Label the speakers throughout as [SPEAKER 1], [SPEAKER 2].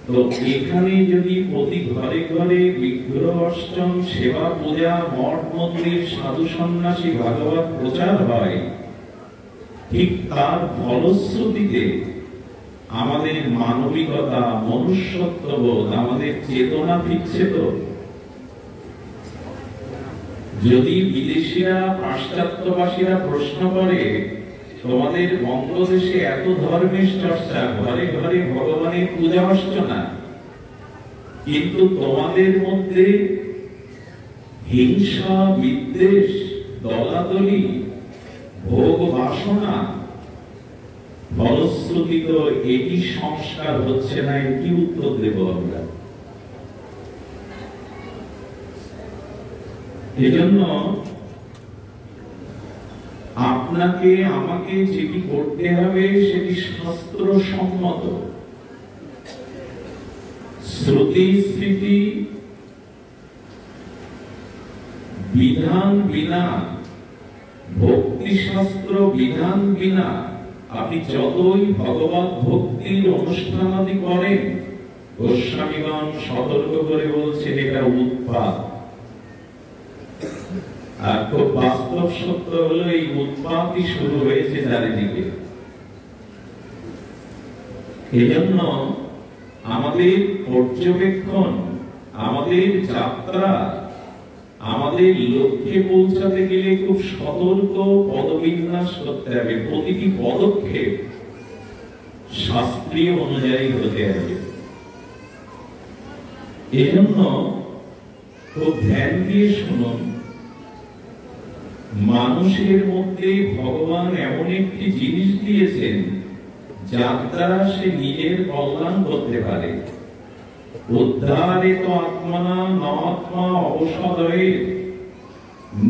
[SPEAKER 1] তো এখানে যদি প্রতি ঘরে ঘরে বিগ্রহ অর্চন, সেবা পূজা, মঠ মন্দির, সাধু সন্ন্যাসী, ভাগবত প্রচার হয়, ঠিক তার ফলশ্রুতিতে আমাদের মানবিকতা, মনুষ্যত্ববোধ, আমাদের চেতনা ফিরছে। তো যদি বিদেশিরা, পাশ্চাত্যবাসীরা প্রশ্ন করে, তোমাদের বঙ্গদেশে এত ধর্মের চর্চা, ঘরে ঘরে ভগবানের পূজা অর্চনা, কিন্তু তোমাদের মধ্যে হিংসা, বিদ্বেষ, দলাদলি, ভোগ বাসনা, ফলশ্রুতিত এটি সংস্কার হচ্ছে না, কি উত্তর দেব আমরা? এজন্য আপনাকে আমাকে যেটি করতে হবে সেটি শাস্ত্রসম্মত, শ্রুতি স্মৃতি বিধান বিনা, ভক্তি শাস্ত্র বিধান বিনা আপনি যতই ভগবত ভক্তির অনুষ্ঠানাদি করেন, গোস্বামীগণ সতর্ক করে বলছেন এটা উৎপাত। আর খুব বাস্তব সত্য হলো এই উৎপাতই শুরু হয়েছে চারিদিকে। এজন্য আমাদের পর্যবেক্ষণ, আমাদের যাত্রা, আমাদের লক্ষ্যে পৌঁছাতে গেলে খুব সতর্ক পদবিন্যাস করতে হবে। প্রতিটি পদক্ষেপ শাস্ত্রীয় অনুযায়ী হতে হবে। এজন্য খুব ধ্যান দিয়ে শুনুন, মানুষের মধ্যে ভগবান এমন একটি জিনিস দিয়েছেন যার দ্বারা সে নিজের কল্যাণ করতে পারে। উদ্ধারিত আত্মনা নাত্মা অবসাদয়ে,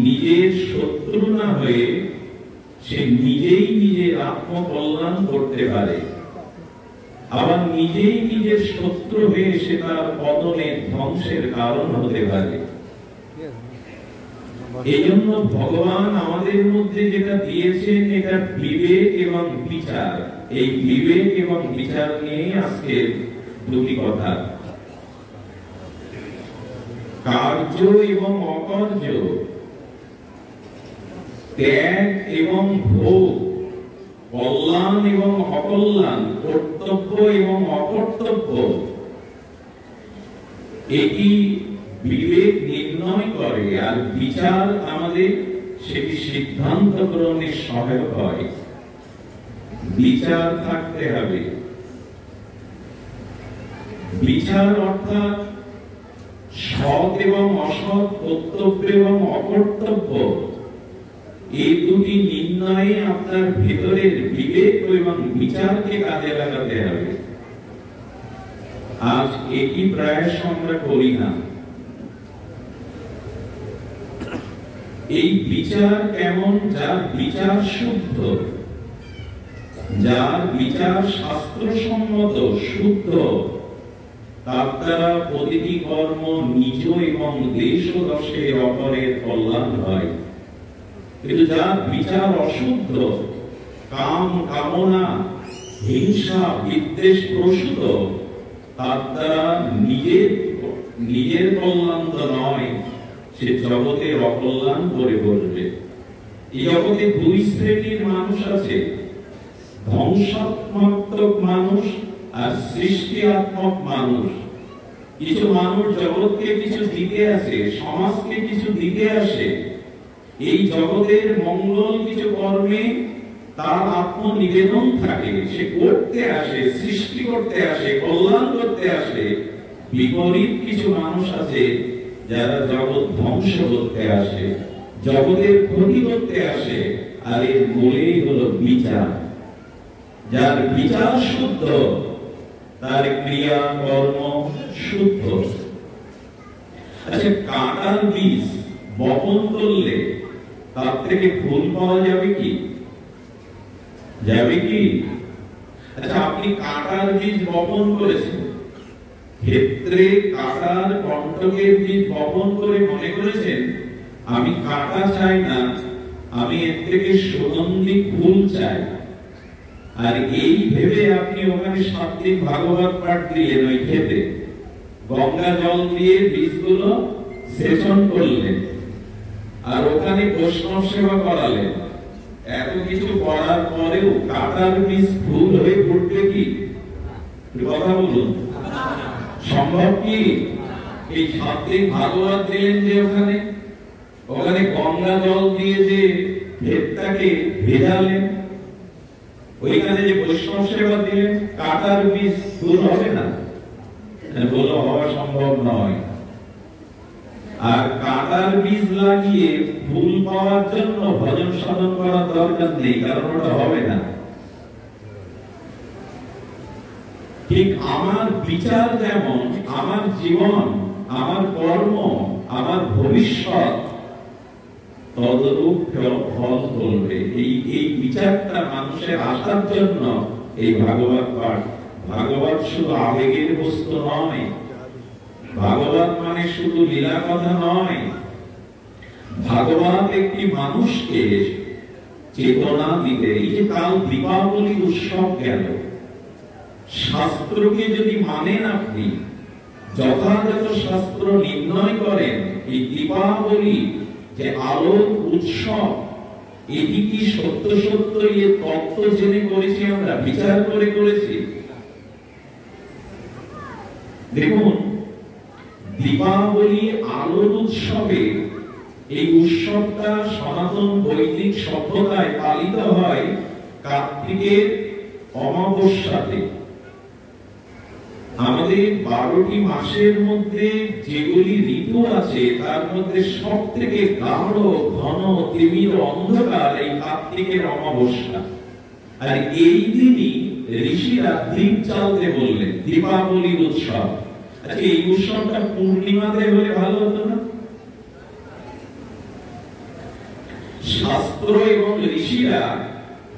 [SPEAKER 1] নিজের শত্রু না হয়ে সে নিজেই নিজের আত্মকল্যাণ করতে পারে, আবার নিজেই নিজের শত্রু হয়ে সে তার পতনের, ধ্বংসের কারণ হতে পারে। এই জন্য ভগবান আমাদের মধ্যে যেটা দিয়েছেন এটা বিবেক এবং বিচার। এই বিবেক এবং বিচার নিয়ে আজকে দুটি কথা। কার্য এবং অকার্য, ত্যাগ এবং ভোগ, কল্যাণ এবং অকল্যাণ, কর্তব্য এবং অকর্তব্য, এটি বিবেক নির্ণয় করে। আর বিচার আমাদের সেটি সিদ্ধান্ত গ্রহণের সহায়ক হয়। বিচার থাকতে হবে। বিচার অর্থাৎ সৎ এবং অসৎ, কর্তব্য এবং অকর্তব্য, এই দুটি নির্ণয়ে আপনার ভেতরের বিবেক এবং বিচারকে কাজে লাগাতে হবে। আজ এটি প্রায় আমরা করি না। এই বিচার কেমন? যার বিচার শুদ্ধ, যার বিচার শাস্ত্রসম্মত শুদ্ধ, তার দ্বারা প্রতিটি কর্ম নিজ এবং দেশ ও দশে অপরের কল্যাণ হয়। কিন্তু যার বিচার অশুদ্ধ, কাম কামনা, হিংসা, বিদ্বেষ প্রসূত, তার দ্বারা নিজের কল্যাণ তো নয়, সে জগতের অকল্যাণ করে বলবে। এই জগতে দুই শ্রেণীর মানুষ আছে, ধ্বংসাত্মক মানুষ আর সৃষ্টিআত্মক মানুষ। কিছু মানুষ জগৎকে কিছু দিতে আসে, সমাজকে কিছু দিতে আসে, এই জগতের মঙ্গল কিছু কর্মে তার আত্মনিবেদন থাকে, সে করতে আসে, সৃষ্টি করতে আসে, কল্যাণ করতে আসে। বিপরীত কিছু মানুষ আছে যারা জগৎ ধ্বংস করতে আসে, জগতের ক্ষতি করতে আসে। আর এর মূলেই হলো বিচার। যার বিচার শুদ্ধ, তার ক্রিয়া কর্ম শুদ্ধ। আচ্ছা, কাঁটার বীজ বপন করলে তার থেকে ফুল পাওয়া যাবে কি? যাবে কি? আচ্ছা, আপনি কাঁটার বীজ বপন করেছেন, ক্ষেত্রে কাঁটার কণ্টকের বীজ বপন করে মনে করেছেন আমি কাঁটা চাই না, আমি এর থেকে সুগন্ধি ফুল চাই। আর এই ভেবে আপনি ওখানে সাত্বিক ভাগবত পাঠ দিলেন, ওই খেতে গঙ্গা জল দিয়ে বীজগুলো সেচন করলেন, আর ওখানে বৈষ্ণব সেবা করালেন। এত কিছু করার পরেও কাটার বীজ ভুল হয়ে পড়বে কি? কথা বলুন, সম্ভব কি? এই সাত্বিক ভাগবত দিলেন যে ওখানে ওখানে গঙ্গা জল দিয়ে যে ক্ষেতটাকে ভেজালেন, ওইখানে যে বৈষ্ণব সেবা দিলেন, কাটার বীজ দূর হবে না? বলো হওয়া সম্ভব নয়। আর কাটার বীজ লাগিয়ে ফুল পাওয়ার জন্য ভজন সাধন করার দরকার নেই, কারণ ওটা হবে না। ঠিক আমার বিচার যেমন, আমার জীবন, আমার কর্ম, আমার ভবিষ্যৎ তদরূপ ফল করবে। এই বিচারটা মানুষের আসার জন্য এই ভাগবত পাঠ। ভাগবত শুধু আবেগের বস্তু নয়, ভাগবত মানে শুধু লীলা কথা নয়। ভাগবত একটি মানুষকে চেতনা দিতে। এই যে কাল দীপাবলি উৎসব গেল, শাস্ত্রকে যদি মানেন আপনি, যথাযথ শাস্ত্র নির্ণয় করেন, এই দীপাবলি যে আলোর উৎসব, এটি কি সত্য সত্য এর তত্ত্ব জেনে করেছি, আমরা বিচার করে করেছি? দেখুন, দীপাবলি আলোর উৎসবে, এই উৎসবটা সনাতন বৈদিক সভ্যতায় পালিত হয় কার্তিকের অমাবস্যাতে। আমাদের 12টি মাসের মধ্যে যেগুলি ঋতু আছে, তার মধ্যে সব থেকে গাঢ় ঘন তিমির অন্ধকার এই কার্তিকের অমাবস্যা। আর এই দিনই ঋষিরা দীপ জ্বালতে বললেন, দীপাবলির উৎসব। আচ্ছা, এই উৎসবটা পূর্ণিমাতে হলে ভালো হতো না? শাস্ত্র এবং ঋষিরা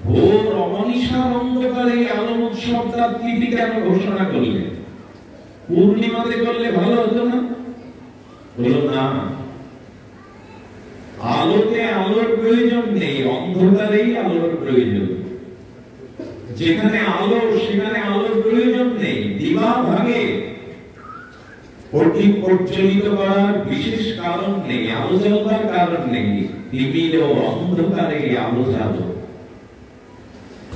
[SPEAKER 1] ভোর অমনিশার অন্ধকারে আলোর উৎসবটার তিথি কেন ঘোষণা করলেন? পূর্ণিমাতে করলে ভালো হতো না? বলো না, আলোতে আলোর প্রয়োজন নেই, অন্ধকারেই আলোর প্রয়োজন। যেখানে আলো সেখানে আলোর প্রয়োজন নেই। দিবা ভাগে অধিক প্রজ্বলিত করার বিশেষ কারণ নেই, আলো জ্বলবার কারণ নেই। তিমির ও অন্ধকারে আলো জ্বালো।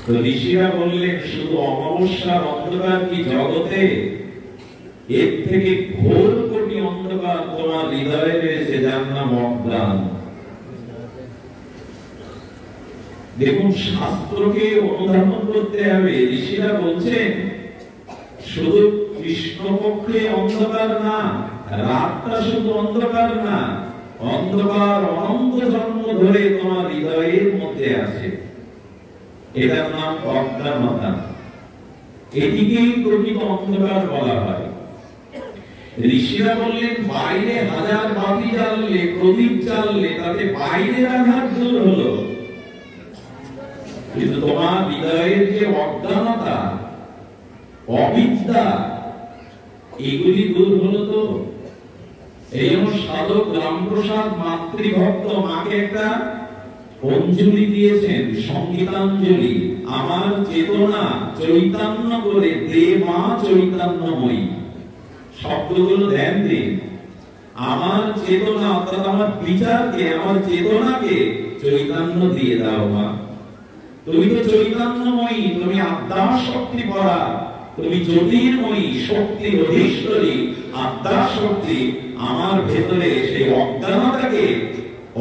[SPEAKER 1] তো ঋষিরা বললেন, শুধু অমাবস্যার অন্ধকার কি জগতে? এর থেকে ঘোর কোটি অন্ধকার তোমার হৃদয়ে রয়েছে, যার নাম অজ্ঞান। দেখুন, শাস্ত্রকে অনুধাবন করতে হবে। ঋষিরা বলছেন, শুধু কৃষ্ণপক্ষে অন্ধকার না, রাতটা শুধু অন্ধকার না, অন্ধকার অনন্ত জন্ম ধরে তোমার হৃদয়ের মধ্যে আছে, এটার নাম অজ্ঞানতা। এটিকেই প্রকৃত অন্ধকার বলা হয়। ঋষিরা বললেন, বাইরে হাজার বাতি জ্বাললে, প্রদীপ জ্বাললে, তাতে বাইরের আঘাত দূর হলো, কিন্তু তোমার হৃদয়ের যে অজ্ঞানতা, অবিদ্যা, এগুলি দূর হলো তো? এই জন্য সাধক রামপ্রসাদ মাতৃভক্ত মাকে একটা অঞ্জলি দিয়েছেন, সঙ্গীতাঞ্জলি। আমার চেতনা চৈতন্য করে দে মা চৈতন্যময়ী। শব্দগুলো ধ্যান দিন। আমার চেতনা, অর্থাৎ আমার বিচারকে, আমার চেতনাকে চৈতন্য দিয়ে দাও মা। তুমি তো চৈতন্যময়ী, তুমি আত্মা শক্তি ভরা, তুমি জ্যোতির্ময়ী, শক্তির অধীশ্বরী, আত্মা শক্তি। আমার ভেতরে সেই অজ্ঞানতাকে,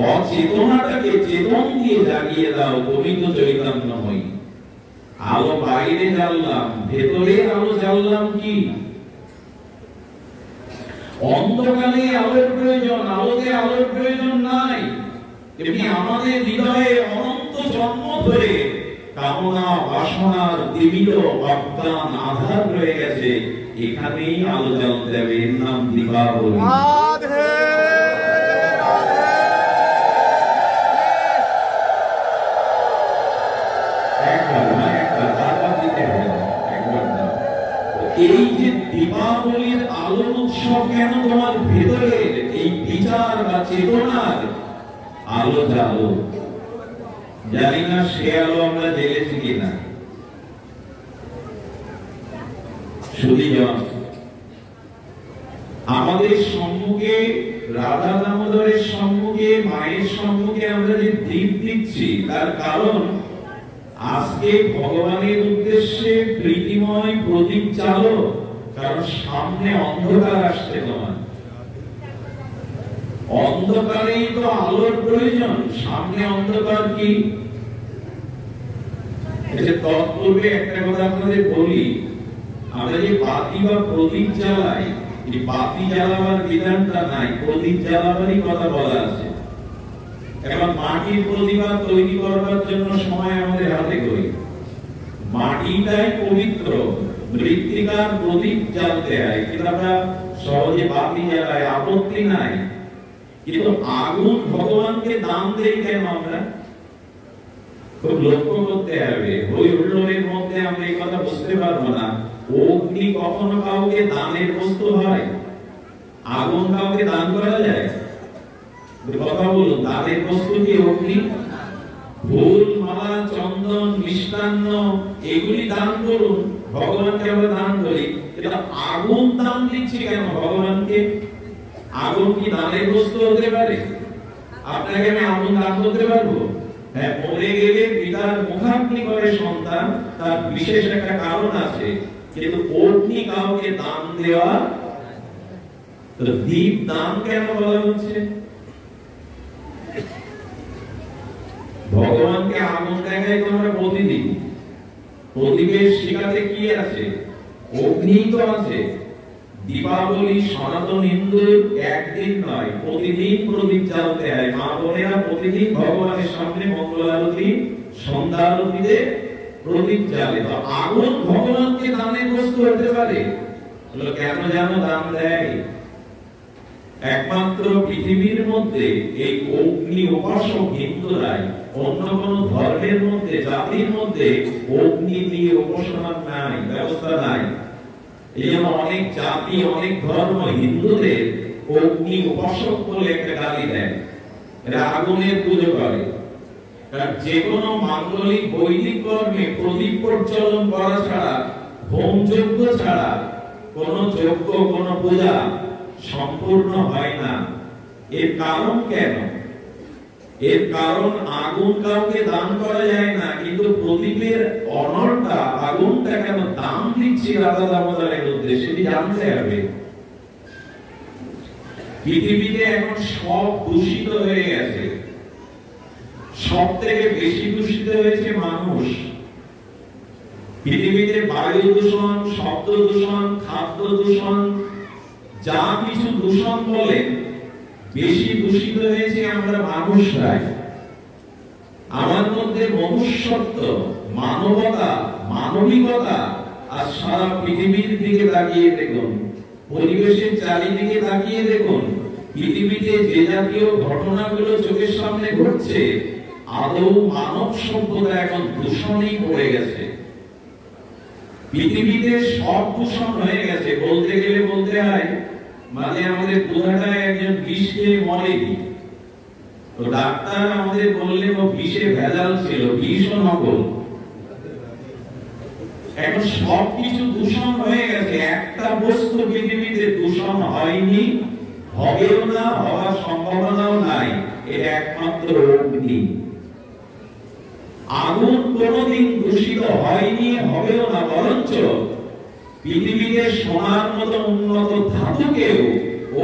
[SPEAKER 1] অচেতনাটাকে চেতন দিয়ে জাগিয়ে দাও। তুমি তো চৈতন্যময়ী। আলো বাইরে জ্বাললাম, ভেতরে আলো জ্বাললাম কি? অন্ধকারে আলোর প্রয়োজন, আলোতে আলোর প্রয়োজন নাই। এমনি আমাদের হৃদয়ে অনন্ত জন্ম ধরে কামনা বাসনার তিমির অজ্ঞান আধার রয়ে গেছে, এখানেই আলো জ্বালতে হবে। এর নাম দীপাবলি। এই যে দীপাবলির আলোর উৎসব কেন? তোমার ভেতরের এই বিচার বা চেতনার আলো জ্বালো। জানি না সে আলো আমরা জ্বেলেছি কিনা, সুধীজন, আমাদের সম্মুখে রাধা দামোদরের সম্মুখে মায়ের সম্মুখে আমরা যে দীপ দিচ্ছি তার কারণ আজকে ভগবানের উদ্দেশ্যে প্রীতিময় প্রদীপ জ্বালো, কারণ সামনে অন্ধকার আসছে। তোমার অন্ধকারেই তো আলোর প্রয়োজন, সামনে অন্ধকার কি? তৎপূর্বে একটা কথা আপনাদের বলি, আমরা যে বাতি বা প্রদীপ জ্বালাই, এই বাতি জ্বালাবার বিধানটা নাই, প্রদীপ জ্বালাবারই কথা বলা আছে। এখন মাটির প্রদীপ তৈরি করবার জন্য সময় আমাদের হাতে করি, মাটিটাই পবিত্র, মৃত্তিকার প্রদীপ জ্বালতে হয়, কিন্তু আমরা সহজে বাতি জ্বালাই, আপত্তি নাই। কিন্তু আগুন ভগবানকে দান দেই কেন? আমরা খুব লক্ষ্য করতে হবে, ওই হুল্লোড়ের মধ্যে আমরা এই কথা বুঝতে পারবো না। অগ্নি কখনো কাউকে দানের বস্তু হয়? আগুন কাউকে দান করা যায়? কথা বলুন, দানের বস্তু কি অগ্নি? ফুল, মালা, চন্দন, মিষ্টান্ন এগুলি দান করুন, ভগবানকে আমরা দান করি। এটা আগুন দান দিচ্ছি কেন ভগবানকে? আগুন কি দানের বস্তু হতে পারে? আপনাকে আমি আগুন দান করতে পারবো? হ্যাঁ, মরে গেলে পিতার মুখাগ্নি করে সন্তান, তার বিশেষ একটা কারণ আছে, কিন্তু অগ্নি কাউকে দান দেওয়া। তো দীপ দান কেন বলা হচ্ছে? ভগবানকে আগুন দেখাই তোমরা প্রতিদিন, প্রদীপের শিখাতে কি আছে? অগ্নি তো আছে। দীপাবলি সনাতন হিন্দুর একদিন নয়, প্রতিদিন প্রদীপ জ্বালতে হয়। মা বোনেরা প্রতিদিন ভগবানের সামনে মঙ্গল আরতি, সন্ধ্যা আরতিতে প্রদীপ জ্বালে। তো আগুন ভগবানকে দানের বস্তু হতে পারে? কেন যেন দান দেয়? একমাত্র পৃথিবীর মধ্যে এই অগ্নি উপাসক হিন্দুরাই, অন্য কোন ধর্মের মধ্যে, জাতির মধ্যে অগ্নি দিয়ে উপাসনার নাই, ব্যবস্থা নাই। এই জন্য অনেক জাতি, অনেক ধর্ম হিন্দুদের অগ্নি উপাসক বলে একটা গালি দেয়, এরা আগুনের পুজো করে। যে কোনো মাঙ্গলিক বৈদিক কর্মে প্রদীপ প্রজ্বলন করা ছাড়া, হোম যজ্ঞ ছাড়া কোন যজ্ঞ, কোন পূজা সম্পূর্ণ হয় না। এর কারণ কেন? এর কারণ আগুন কাউকে দান করা যায় না, কিন্তু প্রদীপের অনলটা, আগুনটা কেন দান দিচ্ছি রাধা দামোদরের উদ্দেশ্যে, সেটি জানতে হবে। পৃথিবীতে এখন সব দূষিত হয়ে গেছে, সব থেকে বেশি দূষিত হয়েছে মানুষ। পৃথিবীতে বায়ু দূষণ, শব্দ দূষণ, খাদ্য দূষণ, যা কিছু দূষণ বলে বেশি দূষিত হয়েছে আমরা মানুষরাই। আমার মধ্যে মনুষ্যত্ব, মানবতা, মানবিকতা, আর সারা পৃথিবীর দিকে তাকিয়ে দেখুন, পরিবেশের চারিদিকে তাকিয়ে দেখুন, পৃথিবীতে যে জাতীয় ঘটনাগুলো চোখের সামনে ঘটছে, আদৌ মানব সভ্যতা এখন দূষণেই পড়ে গেছে। পৃথিবীতে সব দূষণ হয়ে গেছে, বলতে গেলে বলতে হয় মানে আমাদের পুরাটায় একজন বিষ খেয়ে মরেনি, তো ডাক্তার আমাদের বললেন ও বিষে ভেজাল ছিল, বিষ ও নকল। এখন সবকিছু দূষণ হয়ে গেছে, একটা বস্তু পৃথিবীতে দূষণ হয়নি, হবেও না, হওয়ার সম্ভাবনাও নাই, এটা একমাত্র অগ্নি। আগুন কোনদিন দূষিত হয়নি, হবেও না, বরঞ্চ পৃথিবীতে সোনার মতো উন্নত ধাতুকেও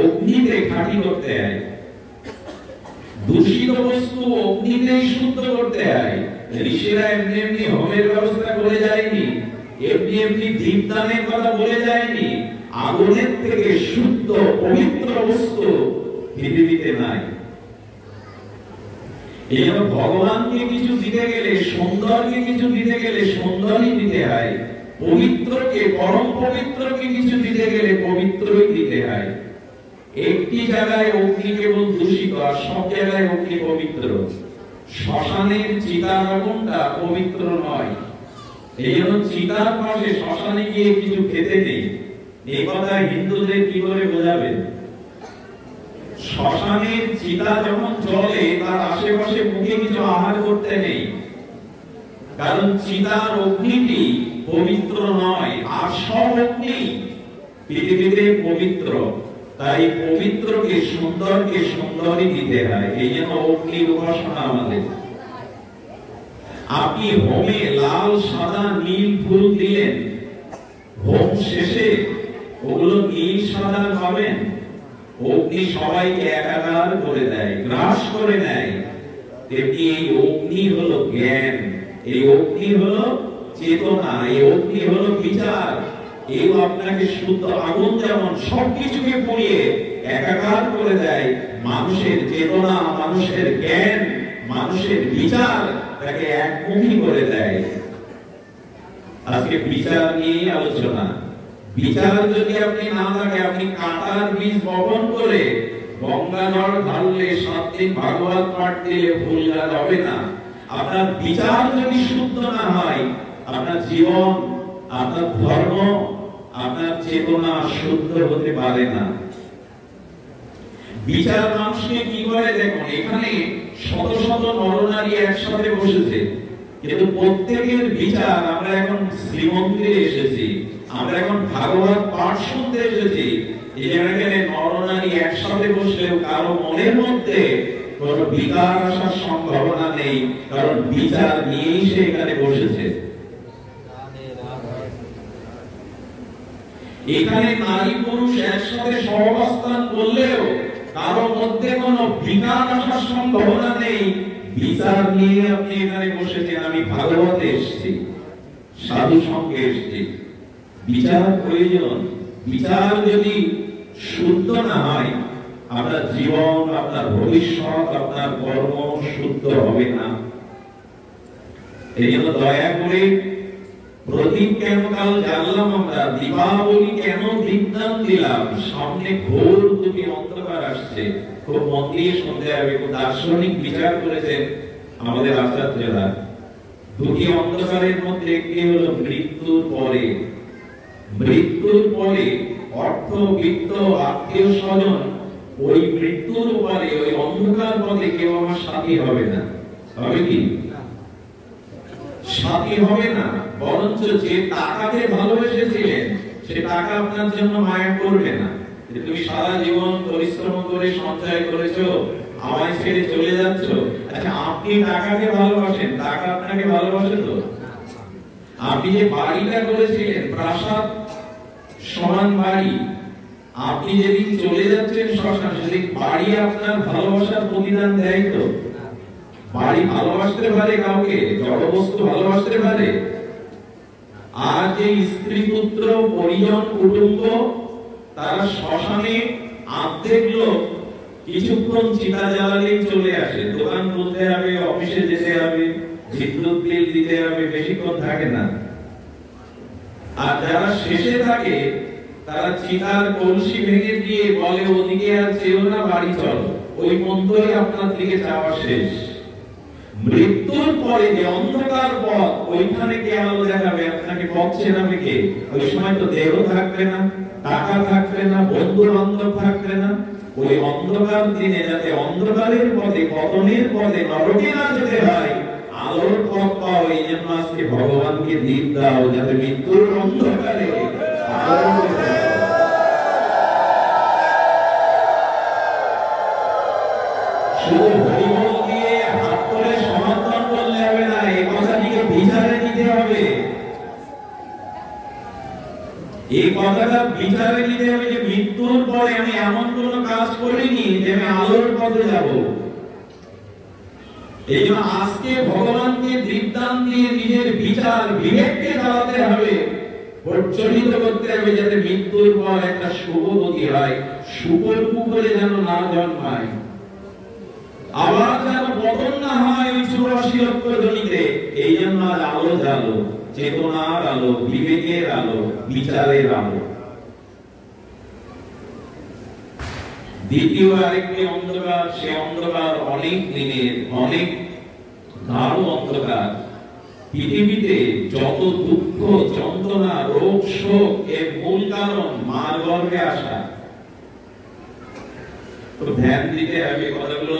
[SPEAKER 1] অগ্নিতে খাঁটি করতে হয়। দূষিত বস্তু অগ্নিতেই শুদ্ধ করতে হয়। ঋষিরা এমনি এমনি হোমের ব্যবস্থা করে যায়নি, এমনি এমনি দীপদানের কথা বলে যায়নি। আগুনের থেকে শুদ্ধ পবিত্র বস্তু পৃথিবীতে নাই। এই জন্য ভগবানকে কিছু দিতে গেলে, সুন্দরকে কিছু দিতে গেলে সুন্দরই দিতে হয়, পবিত্রকে, পরম পবিত্রকে কিছু দিতে গেলে পবিত্রই দিতে হয়। একটি জায়গায় অগ্নি কেবল দূষিত, আর সব জায়গায় অগ্নি পবিত্র। শ্মশানের চিতার আগুনটা পবিত্র নয়, এই জন্য চিতার পাশে শ্মশানে গিয়ে কিছু খেতে নেই। এই কথা হিন্দুদের কি করে বোঝাবেন? শ্মশানের চিতা যখন জ্বলে, তার আশেপাশে মুখে কিছু আহার করতে নেই, কারণ চিতার অগ্নিটি পবিত্র নয়, আর সব অগ্নি পৃথিবীতে পবিত্র। তাই পবিত্রকে সুন্দরকে সুন্দরই দিতে হয়। এই জন্য অগ্নি উপাসনা আমাদের। আপনি হোমে লাল সাদা নীল ফুল দিলেন, হোম শেষে ওগুলো নীল সাদা পাবেন, অগ্নি সবাইকে একাকার করে দেয়, গ্রাস করে নেয়। তেমনি এই অগ্নি হলো জ্ঞান, এই অগ্নি হলো চেতনা, এই অগ্নি হলো বিচার। এই আপনাকে শুদ্ধ আগুন যেমন সবকিছুকে পুড়িয়ে একাকার করে দেয়, মানুষের চেতনা, মানুষের জ্ঞান, মানুষের বিচার তাকে একমুখী করে দেয়। আজকে বিচার নিয়ে আলোচনা। বিচার যদি আপনি না থাকে, আপনি কাঁটার বীজ বপন করে গঙ্গা জল ঢাললে 7 দিন ভাগবত পাঠ দিলে ফুল গাছ হবে না। আপনার বিচার যদি শুদ্ধ না হয়, আপনার জীবন, আপনার ধর্ম, আপনার চেতনা শুদ্ধ হতে পারে না। বিচার মানুষকে কি করে দেখুন, এখানে শত শত নরনারী একসাথে বসেছে, কিন্তু প্রত্যেকের বিচার, আমরা এখন শ্রীমন্দিরে এসেছি, আমরা এখন ভাগবত পাঠ শুনতে এসেছি, এই জায়গায় নরনারী একসাথে বসলেও কারো মনের মধ্যে কোনো বিকার আসার সম্ভাবনা নেই, কারণ বিচার নিয়েই সে এখানে বসেছে। এখানে নারী পুরুষ একসাথে সহাবস্থান করলেও কারো মধ্যে কোনো বিকার আসার সম্ভাবনা নেই। বিচার নিয়ে আপনি এখানে বসেছেন। আমি ভাগবতে এসেছি, সাধু সঙ্গে এসেছি। বিচার প্রয়োজন। বিচার যদি শুদ্ধ না হয়, আপনার জীবন, আপনার ভবিষ্যৎ, আপনার কর্ম শুদ্ধ হবে না। এই জন্য দয়া করে প্রদীপ কেন কাল জানলাম আমরা, দীপাবলি কেন দীপদান দিলাম, সামনে ঘোর দুটি অন্ধকার আসছে। খুব মন দিয়ে শুনতে হবে। খুব দার্শনিক বিচার করেছেন আমাদের আচার্যরা। দুটি অন্ধকারের মধ্যে একটি হলো মৃত্যুর পরে। মৃত্যুর পরে অর্থ, বিত্ত, আত্মীয় স্বজন, ওই মৃত্যুর পরে ওই অন্ধকার পথে কেউ আমার সাথী হবে না। হবে কি? সাথী হবে না। বরঞ্চ যে টাকাকে ভালোবেসেছিলেন, সে টাকা আপনার জন্য মায়া করবে না। তুমি সারা জীবন পরিশ্রম করে সঞ্চয় করেছো, আমায় ছেড়ে চলে যাচ্ছ। আচ্ছা, আপনি টাকাকে ভালোবাসেন, টাকা আপনাকে ভালোবাসে তো? আপনি যে বাড়িটা করেছিলেন, প্রাসাদ সমান বাড়ি, আপনি যেদিন চলে যাচ্ছেন শ্মশান, সেদিন বাড়ি আপনার ভালোবাসার প্রতিদান দেয় তো? বাড়ি ভালোবাসতে পারে কাউকে? জড় বস্তু ভালোবাসতে পারে? আর যে স্ত্রী, পুত্র, পরিজন, কুটুম্ব, তারা শ্মশানে অর্ধেক লোক কিছুক্ষণ চিতা জ্বালালেই চলে আসে। দোকান খুলতে হবে, অফিসে যেতে হবে, বিদ্যুৎ বিল দিতে হবে, বেশিক্ষণ থাকে না। আর যারা শেষে থাকে, তারা চিতার কলসি ভেঙে দিয়ে বলে, ওদিকে আর চেও না, বাড়ি চলো। ওই মন্ত্রই আপনার দিকে যাওয়া শেষ। মৃত্যুর পরে যে অন্ধকার পথ, ওইখানে কে আলো দেখাবে আপনাকে? পথ চেনাবে কে? ওই সময় তো দেহ থাকবে না, টাকা থাকবে না, বন্ধু বান্ধব থাকবে না। ওই অন্ধকার দিনে যাতে অন্ধকারের পথে, পতনের পথে, নরকে না যেতে হয়, আলোর পথ পাও। এই জন্য আজকে ভগবানকে দীপ দাও, যাতে মৃত্যুর অন্ধকারে শুধু হরিবল দিয়ে হাত করে সমর্থন করলে হবে না, এই কথাটিকে বিচারে নিতে হবে। এই কথাটা বিচারে নিতে হবে যে মৃত্যুর পরে আমি এমন কোন কাজ করিনি যে আমি আলোর পথে যাব। এই জন্য আজকে ভগবানকে দীপদান দিয়ে নিজের বিচার, বিবেককে চালাতে হবে, প্রজ্বলিত করতে হবে, যাতে মৃত্যুর পর একটা শুভ গতি হয়, শুকর পুকুরে যেন না জন্মায়, আবার যেন পতন না হয় ওই 84 লক্ষ জনিতে। এই জন্য আলো জ্বালো, চেতনার আলো, বিবেকের আলো, বিচারের আলো। দ্বিতীয় আরেকটি অন্ধকার, সে অন্ধকার অনেক দিনের, অনেক গাঢ় অন্ধকার। পৃথিবীতে যত দুঃখ, যন্ত্রণা, রোগ, শোক, এর মূল কারণ মার গর্ভে আসা। তো ধ্যান দিতে হবে, কথাগুলো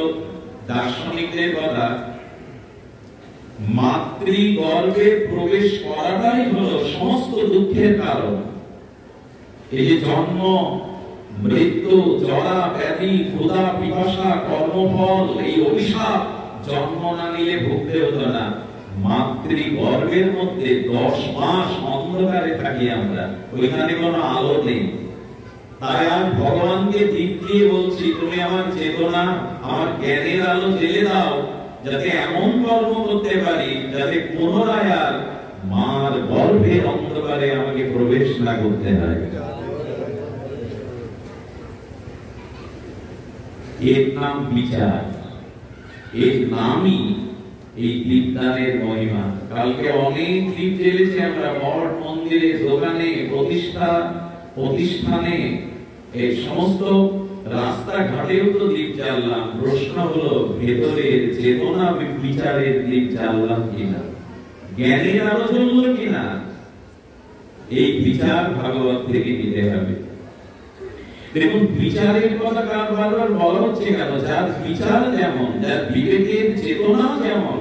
[SPEAKER 1] দার্শনিকদের কথা। মাতৃগর্ভে প্রবেশ করাটাই হলো সমস্ত দুঃখের কারণ। এই যে জন্ম, মৃত্যু, জরা, ব্যাধি, ক্ষুধা, পিপাসা, কর্মফল, এই অভিশাপ জন্ম না নিলে ভুগতে হতো না। মাতৃগর্ভের মধ্যে 10 মাস অন্ধকারে থাকি আমরা, ওইখানে কোনো আলো নেই। তাই আমি ভগবানকে দিক দিয়ে বলছি, তুমি আমার চেতনা, আমার জ্ঞানের আলো জ্বেলে দাও, যাতে এমন কর্ম করতে পারি যাতে পুনরায় আর মার গর্ভের অন্ধকারে আমাকে প্রবেশ না করতে হয়। এর নাম বিচার, এর নামই এই দীপদানের মহিমা। কালকে অনেক দীপ জ্বেলেছি আমরা, মঠ, মন্দিরে, দোকানে, প্রতিষ্ঠানে, এই সমস্ত রাস্তাঘাটেও তো দীপ জ্বাললাম। প্রশ্ন হলো, ভেতরের চেতনা বিচারের দীপ জ্বাললাম কিনা, জ্ঞানের আলো জ্বলল কিনা? এই বিচার ভাগবত থেকে নিতে হবে। দেখুন, বিচারের কথা বারবার বলা হচ্ছে কেন? যার বিচার যেমন, যার বিবেকের চেতনা যেমন,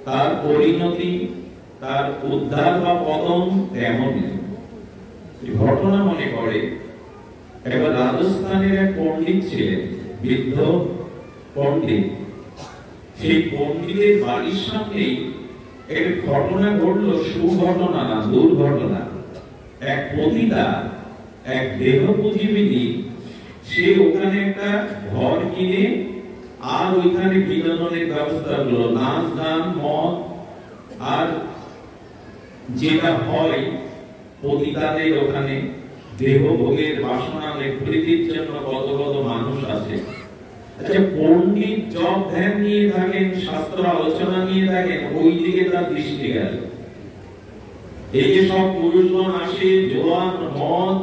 [SPEAKER 1] তার পরিণতি, তার উদ্ধার বা পতন তেমনই। ঘটনা মনে করে, একবার রাজস্থানের এক পণ্ডিত ছিলেন, বৃদ্ধ পণ্ডিত। সেই পণ্ডিতের বাড়ির সামনেই একটা ঘটনা ঘটলো, সুঘটনা না, দুর্ঘটনা। এক পতিতা, এক দেহপুজীবিনী, সে ওখানে একটা ঘর কিনে আর ওইখানে বিনোদনের ব্যবস্থা হলো, নাচ, গান, মদ, আর যেটা হয় পতিতাদের ওখানে দেহ ভোগের বাসনা নিবৃত্তির জন্য কত কত মানুষ আছে। আচ্ছা, পণ্ডিত জপ ধ্যান নিয়ে থাকেন, শাস্ত্র আলোচনা নিয়ে থাকেন, ওই দিকে তার দৃষ্টি গেল। এই যে সব পুরুষগণ আসে, জোয়ান, মদ,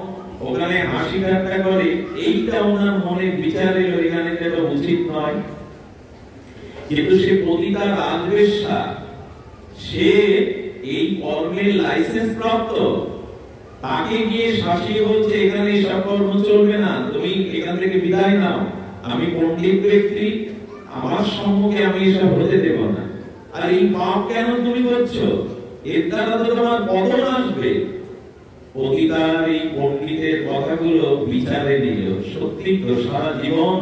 [SPEAKER 1] ওখানে হাসি ঠাট্টা করে, এইটা ওনার মনে বিচারে ওইখানে যেটা উচিত নয়। কিন্তু সে পতিতা রাজবেশ্যা, সে এই কর্মের লাইসেন্স প্রাপ্ত, তাকে গিয়ে শাসিয়ে বলছে এখানে সব কর্ম চলবে না, তুমি এখান থেকে বিদায় নাও, আমি পণ্ডিত ব্যক্তি, আমার সম্মুখে আমি এসব হতে দেব না। আর এই পাপ কেন তুমি করছো? এর দ্বারা তো তোমার পতন আসবে। পতিতার এই পণ্ডিতের কথাগুলো বিচারে নিল, সত্যি তো সারা জীবন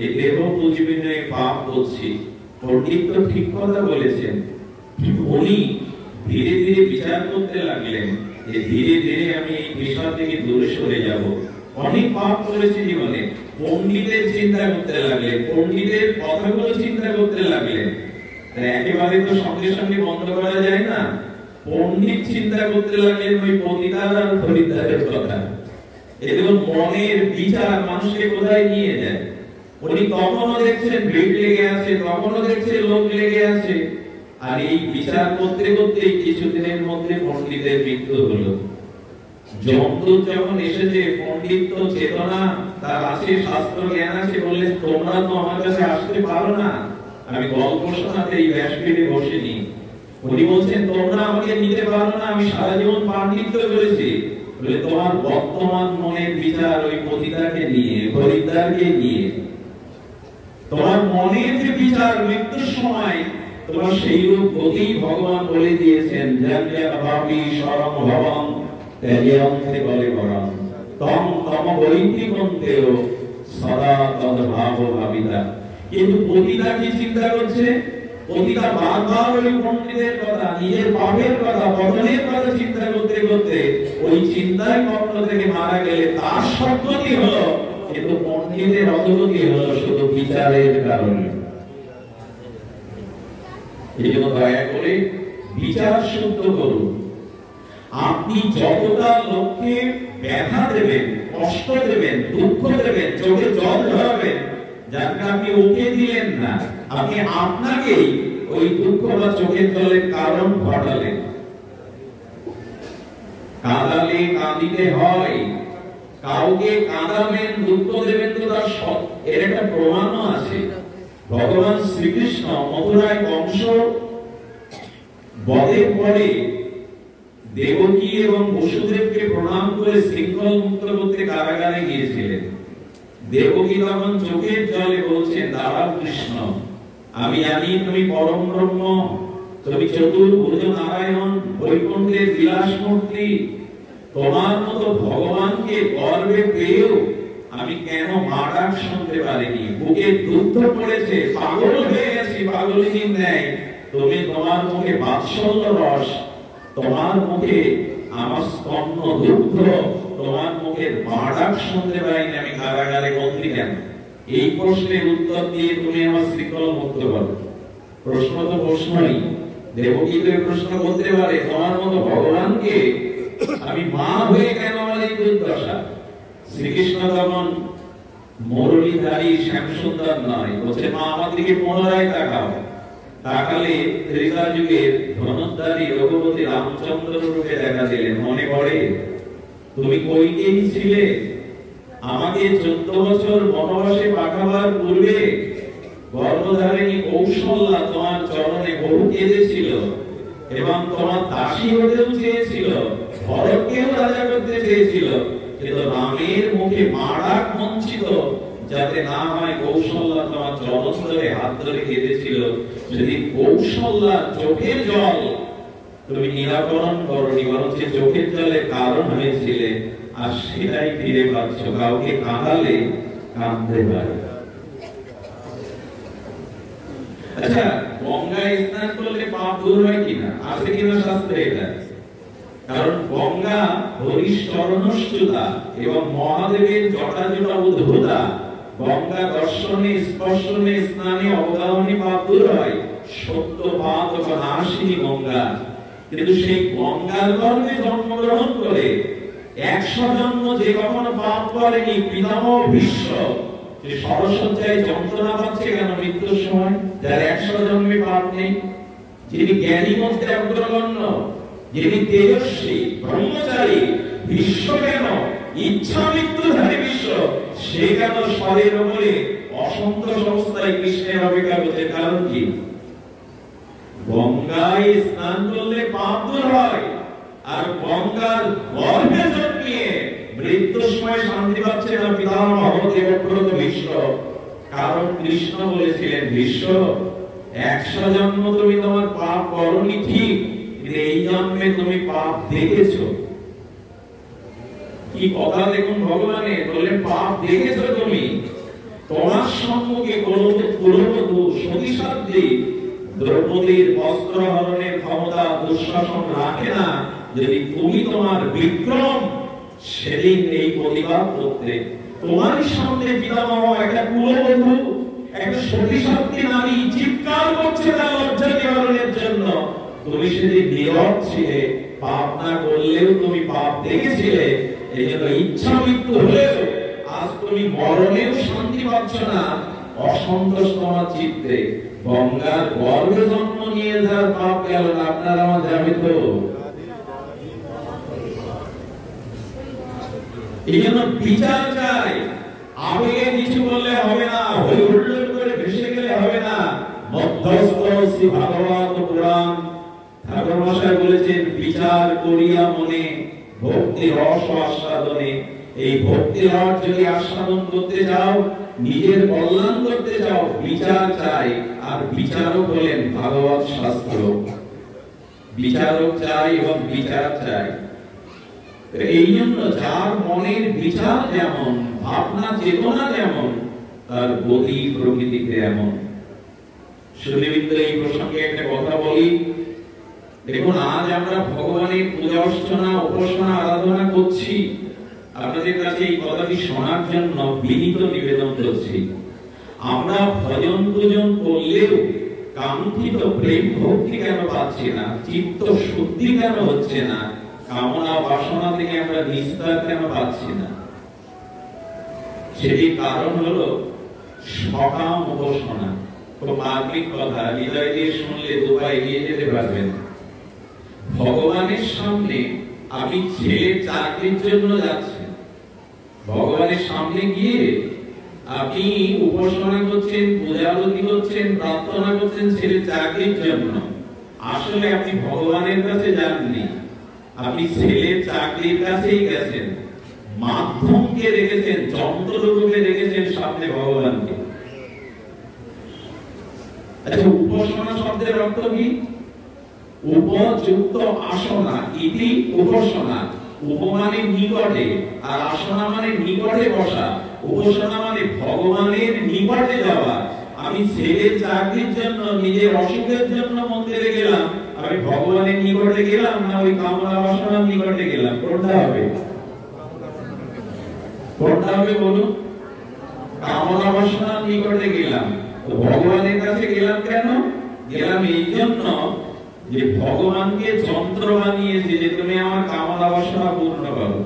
[SPEAKER 1] এই দেহ পুজবিনে পাপ করছি। পণ্ডিত তো ঠিক কথা বলেছেন। উনি ধীরে ধীরে বিচার করতে লাগলেন যে ধীরে ধীরে আমি এই পেশা থেকে দূরে সরে যাব। অনেক পাপ করেছি জীবনে। পণ্ডিতের চিন্তা করতে লাগলেন, পণ্ডিতের কথাগুলো চিন্তা করতে লাগলেন। একেবারে তো সঙ্গে সঙ্গে বন্ধ করা যায় না। পণ্ডিত চিন্তা করতে লাগলেন ওই পতিতার আর দরিদ্রের কথা। এগুলো মনের বিচার মানুষকে কোথায় নিয়ে যায়। উনি কখনো দেখছেন ভিড় লেগে আছে, কখনো দেখছেন লোক লেগে আছে। আর এই বিচার করতে করতে কিছুদিনের মধ্যে পণ্ডিতের মৃত্যু হলো। যমদূত যখন এসেছে, পণ্ডিত তো চেতনা তার আছে, শাস্ত্র জ্ঞান আছে, বললেন তোমরা তো আমার কাছে আসতে পারো না, আমি গল্প শোনাতে এই ব্যাসপীঠে বসিনি। উনি বলছেন তোমরা আমাকে নিতে পারো না, আমি সারা জীবন পাণ্ডিত্য করেছি। বলে তোমার বর্তমান মনের বিচার ওই পতিতাকে নিয়ে, দরিদ্রকে নিয়ে, তোমার মনের যে বিচার মৃত্যুর সময় তোমার সেই রূপ গতি ভগবান বলে দিয়েছেন। ভাবি শরম ভবন তেজে অন্তে বলে বরং তম তম বৈদিকন্তেও সদা তদ ভাব ভাবিতা। কিন্তু পতিতা কি চিন্তা করছে? পতিতা বারবার ওই পণ্ডিতের কথা, নিজের পাপের কথা, পতনের কথা চিন্তা করতে করতে ওই চিন্তায় মগ্ন থেকে মারা গেলে তার সদ্গতি হলো, কিন্তু পণ্ডিতের অধোগতি হলো শুধু বিচারের কারণে। এই জন্য দয়া করে বিচার শুদ্ধ করুন। আপনি যতটা লোককে ব্যথা দেবেন, কষ্ট দেবেন, দুঃখ দেবেন, চোখে জল ঝরাবেন, যাকে আপনি ওকে দিলেন না, আপনি আপনাকেই ওই দুঃখ বা চোখের জলের কারণ ঘটালেন। কাঁদালে কাঁদিতে হয়, কাউকে কাঁদাবেন, দুঃখ দেবেন তো তার এর একটা প্রমাণও আছে। ভগবান শ্রীকৃষ্ণ মথুরায় কংস বধের পরে দেবকী এবং বসুদেবকে প্রণাম করে শৃঙ্খল মুক্ত করতে কারাগারে গিয়েছিলেন। দেবকী তখন চোখের জলে বলছেন, দাঁড়াও কৃষ্ণ, আমি জানি তুমি পরম ব্রহ্ম, তুমি চতুর্ভুজ নারায়ণ, বৈকুণ্ঠের বিলাস মূর্তি, তোমার মতো ভগবানকে গর্বে পেয়েও আমি কেন মা ডাক শুনতে পারিনি? বুকে দুধ পড়েছে, পাগল হয়ে গেছি পাগলিনীর ন্যায়। তুমি তোমার মুখে বাৎসল্য রস, তোমার মুখে আমার স্তন্য দুগ্ধ, তোমার মুখের মা ডাক শুনতে পাইনি, আমি কারাগারে বন্দী কেন? এই প্রশ্নের উত্তর দিয়ে তুমি আমার শৃঙ্খল মুক্ত করো। প্রশ্ন তো প্রশ্নই। দেবকী তো প্রশ্ন করতে পারে, তোমার মতো ভগবানকে আমি মা হয়ে কেন আমার এই দুর্দশা? শ্রীকৃষ্ণ তখন মুরলীধারী শ্যামসুন্দর নয়, বলছে মা আমার দিকে পুনরায় তাকাও। তাকালে ত্রেতা যুগের ধনুর্ধারী রঘুপতি রামচন্দ্র রূপে দেখা দিলেন। মনে পড়ে তুমি কইকেয়ী ছিলে, আমাকে 14 বছর বনবাসে পাঠাবার পূর্বে গর্ভধারিণী কৌশল্যা তোমার চরণে বহু কেঁদেছিল এবং তোমার দাসী হতেও চেয়েছিল, ভরতকেও রাজা করতে চেয়েছিল, কিন্তু রামের মুখে মা ডাক বঞ্চিত যাতে না হয় কৌশল্যা তোমার চরণ ধরে হাত ধরে কেঁদেছিল। যদি কৌশল্যার চোখের জল তুমি নিরাকরণ করনি, বরঞ্চ চোখের জলের কারণ হয়েছিলে, আর সেটাই ফিরে পাচ্ছ। কাউকে কাঁদালে কাঁদতে পারে। আচ্ছা, গঙ্গায় স্নান করলে পাপ দূর হয় কিনা? আছে কিনা শাস্ত্রে এটা? কারণ গঙ্গা হরিশ চরণচ্যুতা এবং মহাদেবের জটা জটা উদ্ভূতা। গঙ্গা দর্শনে, স্পর্শনে, স্নানে, অবগাহনে পাপ দূর হয়। সত্য পাপ নাশিনী গঙ্গা। কিন্তু সেই গঙ্গার গর্ভে জন্মগ্রহণ করে 100 জন্ম যে কখনো পাপ করেনি, পিতামহ ভীষ্ম সে সরসজ্জায় যন্ত্রণা পাচ্ছে কেন মৃত্যুর সময়? যার 100 জন্মে পাপ নেই, যিনি জ্ঞানী মধ্যে অগ্রগণ্য, যিনি তেজস্বী ব্রহ্মচারী, ভীষ্ম কেন ইচ্ছা মৃত্যুধারী ভীষ্ম, সে কেন স্বরের ওপরে অসন্তোষ অবস্থায় কৃষ্ণের অপেক্ষা করছে? কারণ কি? গঙ্গায় স্নান করলে পাপ দূর হয়, আর গঙ্গার গর্ভে জন্মিয়ে মৃত্যুর সময় শান্তি পাচ্ছে না পিতামহ দেবব্রত ভীষ্ম। কারণ কৃষ্ণ বলেছিলেন, ভীষ্ম 100 জন্ম তুমি তোমার পাপ করনি ঠিক, কিন্তু এই জন্মে তুমি পাপ দেখেছো। কি কথা দেখুন ভগবানের, বললেন পাপ দেখেছো তুমি। তোমার সম্মুখে কুলবধূ সতীসাধ্বী দ্রৌপদীর বস্ত্র হরণের ক্ষমতা দুঃশাসন রাখে না, যদি তুমি তোমার বিক্রম সেদিন এই প্রতিবাদ করতে। তোমারই সামনে পিতামহ একটা কুলবধূ, একটা সতীসাধ্বী নারী চিৎকার করছে তার লজ্জা নিবারণের জন্য, তুমি সেদিন নীরব ছিলে। পাপ না করলেও তুমি পাপ দেখেছিলে, এই জন্য ইচ্ছা মৃত্যু হলেও আজ তুমি মরণেও শান্তি পাচ্ছ না, অসন্তোষ তোমার চিত্তে। গঙ্গার গর্ভে জন্ম নিয়ে যার পাপ গেল না, আপনার আমার যাবে তো? এই জন্য বিচার চাই। আবেগে কিছু বললে হবে না, হই হুল্লোড় করে ভেসে গেলে হবে না। মধ্যস্থ শ্রী ভাগবত পুরাণ ঠাকুর মশাই বলেছেন, বিচার করিয়া মনে ভক্তি রস আস্বাদনে। এই ভক্তি রস যদি আস্বাদন করতে চাও, নিজের কল্যাণ করতে চাও, বিচার চাই। আর বিচারক হলেন ভাগবত শাস্ত্র। বিচারক চাই এবং বিচার চাই। এই জন্য যার মনের বিচার যেমন, ভাবনা চেতনা যেমন, তার গতি প্রকৃতি তেমন। শুধুমাত্র এই প্রসঙ্গে একটা কথা বলি। দেখুন, আজ আমরা ভগবানের পূজা অর্চনা, উপাসনা, আরাধনা করছি। আপনাদের কাছে এই কথাটি শোনার জন্য বিনীত নিবেদন করছি। আমরা ভজন পূজন করলেও কাঙ্ক্ষিত প্রেম ভক্তি কেন পাচ্ছি না? চিত্ত শুদ্ধি কেন হচ্ছে না? কামনা বাসনা থেকে আমরা নিস্তার কেন পাচ্ছি না? সেটির কারণ হলো সকাম উপাসনা। খুব মার্মিক কথা, হৃদয় দিয়ে শুনলে দুপায়ে এগিয়ে যেতে পারবেন। ভগবানের সামনে আপনি ছেলের চাকরির জন্য যাচ্ছেন, ভগবানের সামনে গিয়ে আপনি উপাসনা করছেন, পূজা আরতি করছেন, প্রার্থনা করছেন ছেলের চাকরির জন্য। আসলে আপনি ভগবানের কাছে যাননি, আপনি ছেলের চাকরির কাছেই গেছেন। মাধ্যমকে রেখেছেন, যন্ত্ররূপে রেখেছেন সামনে ভগবানকে। আচ্ছা, উপাসনা শব্দের অর্থ কি? উপযুক্ত আসনা ইতি উপাসনা। উপমানে নিকটে, আর আসনা মানে নিকটে বসা, উপাসনা মানে ভগবানের নিকটে যাওয়া। আমি ছেলের চাকরির জন্য, নিজের অসুখের জন্য মন্দিরে গেলাম, আমি ভগবানের নিকটে গেলাম না ওই কামনা বাসনার নিকটে গেলাম? কোনটা হবে? কোনটা হবে বলুন? কামনা বাসনার নিকটে গেলাম। তো ভগবানের কাছে গেলাম কেন? গেলাম এই জন্য যে ভগবানকে যন্ত্র বানিয়েছে যে তুমি আমার কামনা বাসনা পূর্ণ করো।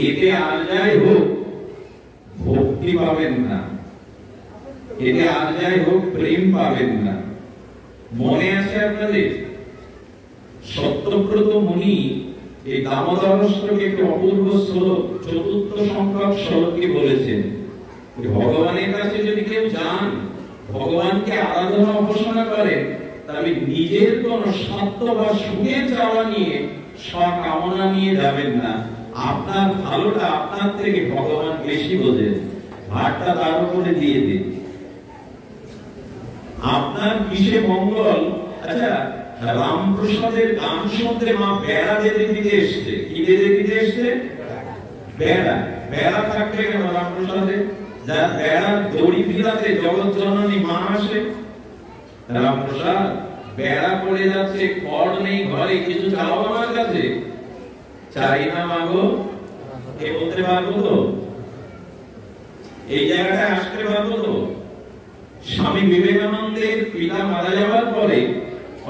[SPEAKER 1] এতে আর যাই হোক ভক্তি পাবেন না, এতে আর যাই হোক প্রেম পাবেন না। মনে আছে আপনাদের সত্যব্রত মুনি এই দামোদর অষ্টকে একটি অপূর্ব শ্লোক, চতুর্থ সংখ্যক শ্লোকে বলেছেন, ভগবানের কাছে যদি কেউ যান, ভগবানকে আরাধনা উপাসনা করেন, তবে নিজের কোন স্বার্থ বা সুখের চাওয়া নিয়ে, স্বকামনা নিয়ে যাবেন না। আপনার ভালোটা আপনার থেকে ভগবান বেশি বোঝেন, ভারটা তার উপরে দিয়ে দিন। আপনার কিসে মঙ্গল? আচ্ছা, রামপ্রসাদের গান শুনতে মা বেড়া বেঁধে দিতে এসছে। কি বেঁধে দিতে এসছে? বেড়া। বেড়া থাকবে কেন রামপ্রসাদে? যার বেড়ার দড়ি ভিড়াতে জগৎ জননী মা আসে। রামপ্রসাদ বেড়া পড়ে যাচ্ছে, খড় নেই ঘরে, কিছু চাও আমার কাছে? চাই না মাগো। কে বলতে পারবো তো? এই জায়গাটায় আসতে পারবো তো? স্বামী বিবেকানন্দের পিতা মারা যাওয়ার পরে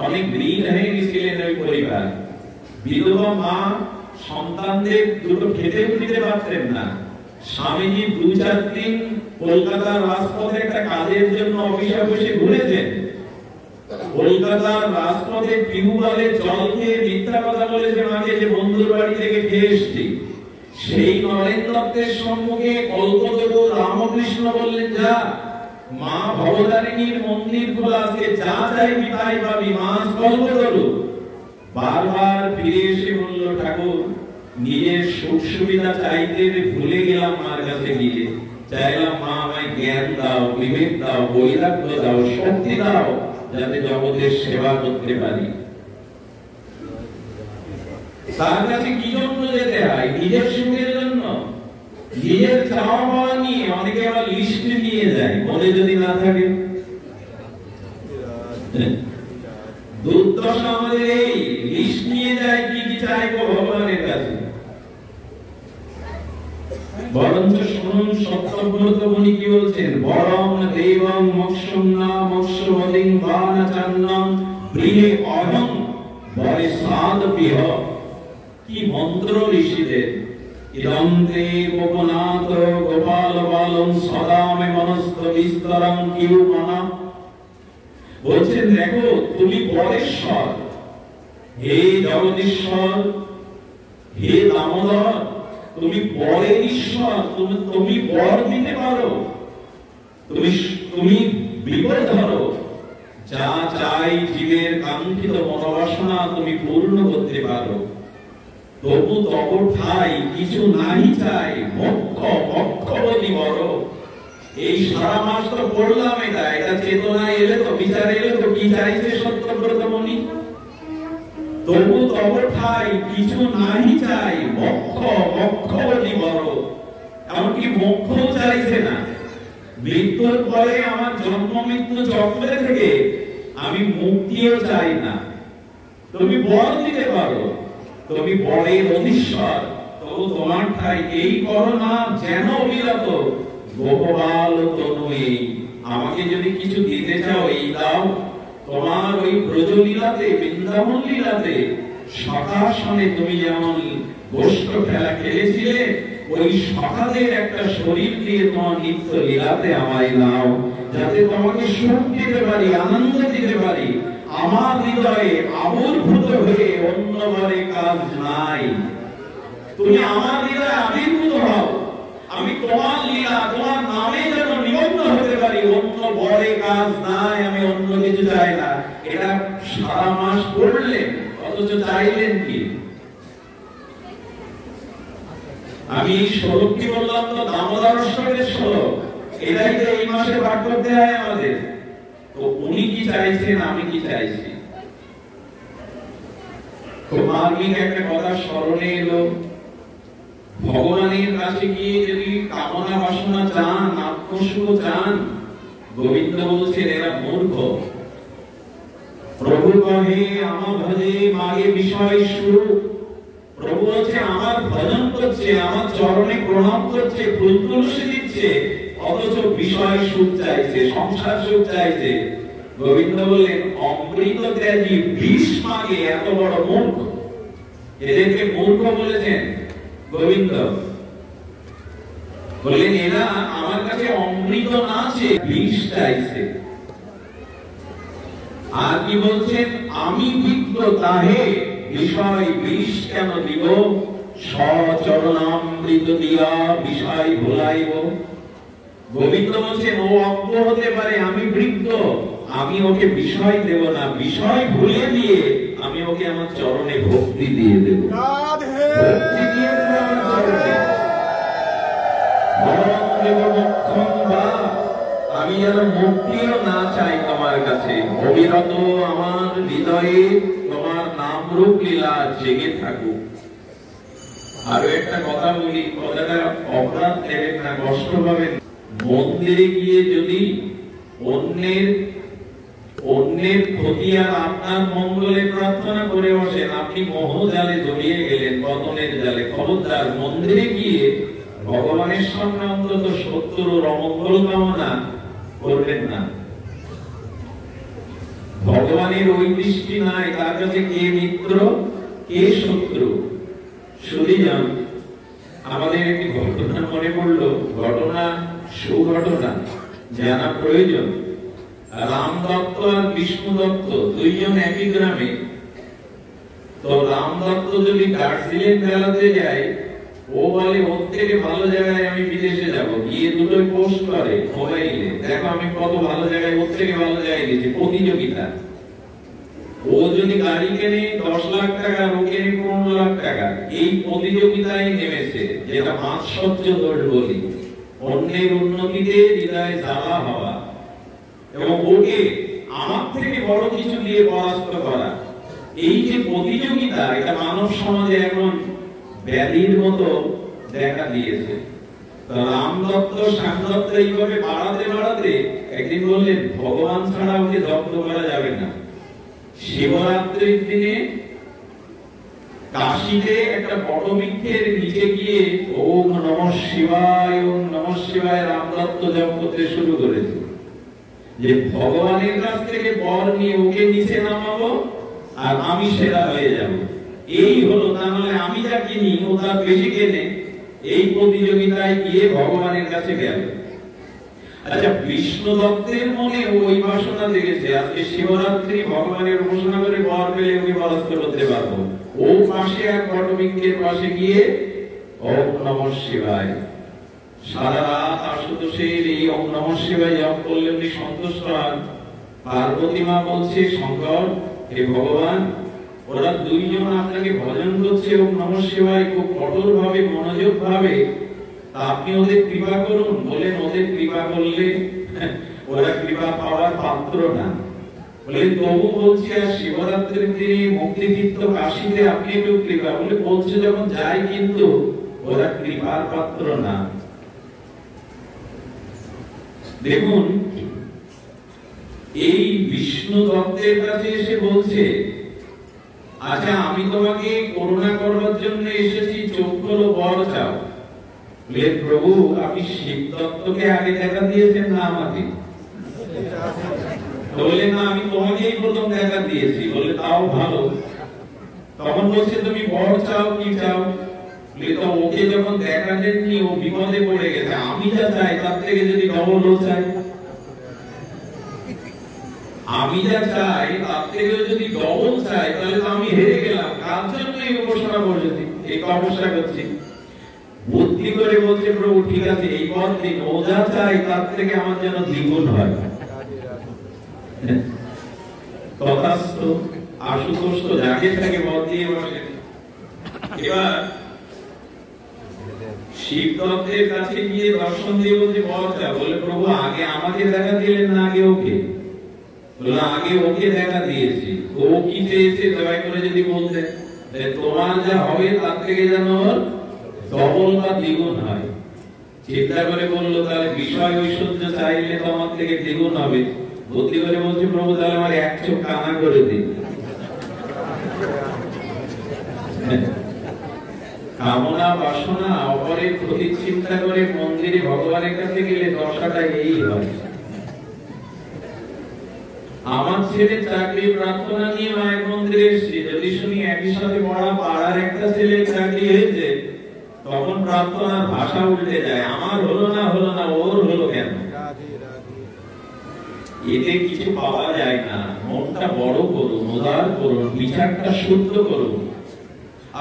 [SPEAKER 1] অনেক ঋণ হয়ে গেছিলেন ওই পরিবার। বিধবা মা সন্তানদের দুটো খেতে দিতে পারতেন না। স্বামীজি 2-4 দিন কলকাতার রাজপথে একটা কাজের জন্য অফিসে বসে ঘুরেছেন। কলকাতার রাজপথে টিউবওয়েলে জল খেয়ে মিথ্যা কথা বলেছে মাকে যে বন্ধুর বাড়ি থেকে খেয়ে এসছি। সেই নরেন দত্তের সম্মুখে কল্পতরু রামকৃষ্ণ বললেন, যা মা ভবতারিণীর মন্দির খোলা আছে, যা চাইবি তাই পাবি, মা কল্পতরু। বারবার ফিরে এসে বলল, ঠাকুর নিজের সুখ সুবিধা চাইতে ভুলে গেলাম, মার কাছে গিয়ে চাইলাম মা আমায় জ্ঞান দাও, বিবেক দাও, বৈরাগ্য দাও, শক্তি দাও, যাতে জগতের সেবা করতে পারি। তার কাছে কি জন্য যেতে হয়? নিজের সুখের জন্য। নিজের চাওয়া পাওয়া নিয়ে অনেকে আবার লিস্ট নিয়ে যায়, মনে যদি না থাকে। দুর্দশা আমাদের এই লিস্ট নিয়ে যায়, কি কি চাইবো ভগবানের কাছে। বরঞ্চ শুনুন সত্যব্রত মুনি কি বলছেন, বরং দেবং মোক্ষন্না মোক্ষবদিং বাণাচান্নং প্রিয়ে অহং বরে সাদ পিহ। কি মন্ত্র ঋষিদের! ইদন্তে গোপনাথ গোপাল বালং সদা মে মনস্থ বিস্তরং কিউ মনা। বলছেন দেখো তুমি বরেশ্বর, হে জগদীশ্বর, হে দামোদর, তুমি বরের ঈশ্বর, তুমি বর দিতে পারো, তুমি বিপদ ধরো। যা চাই জীবের কাঙ্ক্ষিত মনোবাসনা তুমি পূর্ণ করতে পারো। তবু তব ঠাই কিছু নাহি চাই, মোক্ষ মোক্ষ বলি বড়। এই সারা মাস তো পড়লাম, এটা চেতনা এলে তো, বিচার এলে তো, কি চাইছে সত্যব্রত মুনি? তবু তব ঠাই কিছু নাহি চাই, মোক্ষ মোক্ষ বলি বড়। এমনকি মোক্ষ চাইছে না। মৃত্যুর পরে আমার জন্ম মৃত্যু চক্রে থেকে আমি মুক্তিও চাই না। তুমি বর দিতে পারো, তুমি বরের অধীশ্বর, তবু তোমার ঠাই এই করো না যেন অবিরত গোপাল তনু। আমাকে যদি কিছু দিতে চাও এই দাও। তোমার ওই ব্রজলীলাতে, বৃন্দাবন লীলাতে সখাসনে তুমি যেমন গোষ্ঠ খেলা খেলেছিলে, ওই সখাদের একটা শরীর দিয়ে তোমার নিত্য লীলাতে আমায় নাও, যাতে তোমাকে সুখ দিতে পারি, আনন্দ দিতে পারি। আমার হৃদয়ে আবির্ভূত হয়ে অন্যবারে কাজ নাই। তুমি আমার হৃদয়ে আবির্ভূত হও, আমি তোমার লীলা, তোমার নামে যেন নিমগ্ন হতে পারি। অন্য বরে কাজ নাই, আমি অন্য কিছু চাই না। এটা সারা মাস পড়লেন, অথচ চাইলেন কি? আমি এই শ্লোক কি বললাম তো, দামোদর অষ্টকের শ্লোক। এটাই তো এই মাসে পাঠ করতে হয় আমাদের। তো উনি কি চাইছেন, আমি কি চাইছি? মার্মিক একটা কথা স্মরণে এলো, ভগবানের কাছে গিয়ে যদি কামনা বাসনা চান, আত্মসুখ চান, গোবিন্দ বলছেন এরা মূর্খ। প্রভু কহে আমার ভজে মাগে বিষয় সুখ, প্রভু হচ্ছে আমার ভজন করছে, আমার চরণে প্রণাম করছে, ফুল তুলসী দিচ্ছে, অথচ বিষয় সুখ চাইছে, সংসার সুখ চাইছে। গোবিন্দ বললেন অমৃত ত্যাগী বিষ মাগে এত বড় মূর্খ। এদেরকে মূর্খ বলেছেন গোবিন্দ। বললেন এরা আমার কাছে অমৃত না চেয়ে বিষ চাইছে। আর কি বলছেন, আমি বিজ্ঞ তাহে বিষয় বিষ কেন দিব, সচরণামৃত দিয়া বিষয় ভুলাইব। গোবিন্দ বলছেন ও অজ্ঞ হতে পারে, আমি বৃদ্ধ, আমি ওকে বিষয় দেব না, বিষয় ভুলে দিয়ে আমি ওকে আমার চরণে ভক্তি দিয়ে দেব। ভক্তি দিয়ে দেব আমার চরণে। আমি যেন মুক্তিও না চাই তোমার কাছে, অবিরত আমার হৃদয়ে তোমার নাম রূপ লীলা জেগে থাকুক। আরো একটা কথা বলি, কথাটা অপরাধ দেবেন না, কষ্ট পাবেন। মন্দিরে গিয়ে যদি অন্যের ক্ষতি আর আপনার মঙ্গলে প্রার্থনা করে বসেন, আপনি মোহজালে জড়িয়ে গেলেন, পতনের জালে। খবরদার, মন্দিরে গিয়ে ভগবানের সামনে অন্তত শত্রুর অমঙ্গল কামনা করবেন না। ভগবানের ওই দৃষ্টি নাই, তার কাছে কে মিত্র কে শত্রু। শুনিলাম আমাদের একটি ঘটনা মনে পড়লো, ঘটনা সুঘটনা জানা প্রয়োজন। রাম দত্ত আর বিষ্ণু দত্ত দুইজন একই গ্রামে। তো রাম দত্ত যদি দার্জিলিং বেড়াতে যায়, ও বলে ওর থেকে ভালো জায়গায় আমি বিদেশে যাব, গিয়ে দুটোই পোস্ট করে মোবাইলে, দেখো আমি কত ভালো জায়গায়, ওর থেকে ভালো জায়গায় গেছি। প্রতিযোগিতা। ও যদি গাড়ি কেনে 10 লাখ টাকা, ও কেনে 15 লাখ টাকা, এই প্রতিযোগিতায় নেমেছে, যেটা মাৎসর্য দোষ বলি। অন্যের উন্নতিতে হৃদয়ে জ্বালা হওয়া এবং ওকে আমার থেকে বড় কিছু দিয়ে পরাস্ত করা, এই যে প্রতিযোগিতা, এটা মানব সমাজে এখন ব্যাধির মতো দেখা দিয়েছে। রাম দত্ত শ্যাম দত্ত এইভাবে বাড়াতে বাড়াতে একদিন বললেন ভগবান ছাড়া ওকে জব্দ করা যাবে না। শিবরাত্রির দিনে কাশীতে একটা বটবৃক্ষের নিচে গিয়ে ওম নমঃ শিবায়, ওম নমঃ শিবায় রাম দত্ত জপ করতে শুরু করেছে, যে ভগবানের কাছ থেকে বর নিয়ে ওকে নিচে নামাবো আর আমি সেরা হয়ে যাব। এই হলো, তা নাহলে আমি যা কিনি ও তার বেশি কেনে। এই প্রতিযোগিতায় গিয়ে ভগবানের কাছে গেল। আচ্ছা, বিষ্ণু দত্তের মনে ওই বাসনা জেগেছে, আজকে শিবরাত্রি ভগবানের উপাসনা করে বর পেলে ওকে পরাস্ত করতে পারবো। ও পাশে এক বটবৃক্ষের পাশে গিয়ে ওম নমঃ শিবায় সারা রাত আশুতোষের এই ওম নমঃ শিবায় জপ করলে উনি সন্তুষ্ট হন। পার্বতী মা বলছে শঙ্কর, হে ভগবান, ওরা দুইজন আপনাকে ভজন করছে ওম নমঃ শিবায় খুব কঠোর ভাবে, মনোযোগ ভাবে, আপনি ওদের কৃপা করুন। বলেন ওদের কৃপা করলে ওরা কৃপা পাওয়ার পাত্র না। বলে তবু বলছি আর শিবরাত্রির দিনে মুক্তিতীর্থ কাশীতে আপনি একটু কৃপা, বলে বলছে যখন যাই, কিন্তু ওরা কৃপার পাত্র না। দেখুন, এই বিষ্ণু দত্তের কাছে এসে বলছে আচ্ছা আমি তোমাকে করুণা করবার জন্য এসেছি, চোখ খোলো, বর চাও। বলে প্রভু আপনি শিব দত্তকে আগে দেখা দিয়েছেন না আমাকে? বললেন না, আমি তোমাকেই প্রথম দেখা দিয়েছি। বলে তাও ভালো। তখন বলছে তুমি বর চাও, কি চাও? তো ওকে যখন দেখা দেননি ও বিপদে পড়ে গেছে, আমি যা চাই তার থেকে যদি ডবল ও চাই, আমি যা চাই তার থেকে যদি ডবল চাই, তাহলে তো আমি হেরে গেলাম। কার জন্য এই উপাসনা করছি, এই তপস্যা করছি? বুদ্ধি করে বলছে প্রভু ঠিক আছে, এই পথ দিন, ও যা চাই তার থেকে আমার যেন দ্বিগুণ হয়। তথাস্তু। আশুতোষ তো যাকে তাকে পথ দিয়ে বসে। এবার শিব দত্তের কাছে গিয়ে দর্শন দিয়ে বলছে বর চা। বলে প্রভু আগে আমাকে দেখা দিলেন না আগে ওকে? বলে আগে ওকে দেখা দিয়েছি। ও কি চেয়েছে দয়া করে যদি বলতেন। তোমার যা হবে তার থেকে যেন ডবল বা দ্বিগুণ হয়। চিন্তা করে বললো তাহলে বিষয় ঐশ্বর্য চাইলে তো আমার থেকে দ্বিগুণ হবে। বুদ্ধি করে বলছি প্রভু তাহলে আমার এক চোখ কানা করে দিন। কামনা বাসনা অপরের ক্ষতি চিন্তা করে মন্দিরে ভগবানের কাছে গেলে দশাটা এই হয়। আমার ছেলে চাকরি প্রার্থনা নিয়ে মায়ের মন্দিরে এসেছি, যদি শুনি একই সাথে পড়া পাড়ার একটা ছেলে চাকরি হয়েছে, তখন প্রার্থনার ভাষা উল্টে যায়। আমার হলো না ওর হলো কেন? এতে কিছু পাওয়া যায় না। মনটা বড় করুন, উদার করুন, বিচারটা শুদ্ধ করুন।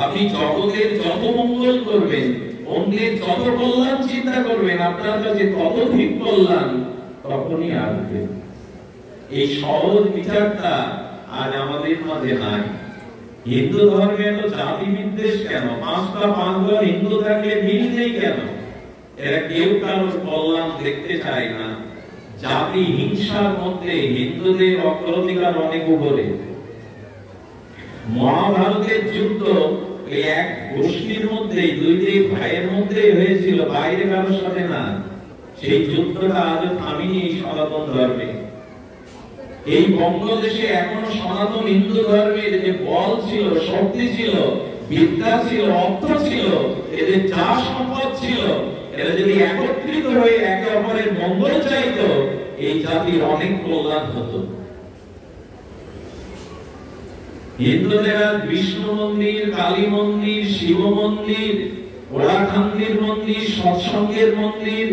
[SPEAKER 1] আপনি জগতের যত মঙ্গল করবেন, অন্যের যত কল্যাণ চিন্তা করবেন, আপনার কাছে ততোধিক কল্যাণ তখনই আসবে। এই সহজ বিচারটা আজ আমাদের মাঝে নাই। হিন্দু ধর্মে এত জাতি বিদ্বেষ কেন? পাঁচটা পাঁচ ঘর হিন্দু থাকলে মিল নেই কেন? এরা কেউ কারোর কল্যাণ দেখতে চায় না। জাতি হিংসার মধ্যে হিন্দুদের অগ্রাধিকার অনেক উপরে। মহাভারতের যুদ্ধ এই এক গোষ্ঠীর মধ্যে, দুই ভাইয়ের মধ্যে হয়েছিল, বাইরে কারোর সাথে না। সেই যুদ্ধটা আজও থামিনি এই সনাতন ধর্মে। এই বঙ্গদেশে এখনো সনাতন হিন্দু ধর্মের যে বল ছিল, শক্তি ছিল, বিদ্যা ছিল, অর্থ ছিল, এদের যা সম্পদ ছিল, এরা যদি একত্রিত হয়ে একে অপরের মঙ্গল চাইতো, এই জাতির অনেক কল্যাণ হতো। হিন্দুদের বিষ্ণু মন্দির, কালী মন্দির, শিব মন্দির, ওরাখান্দির মন্দির, সৎসঙ্গের মন্দির,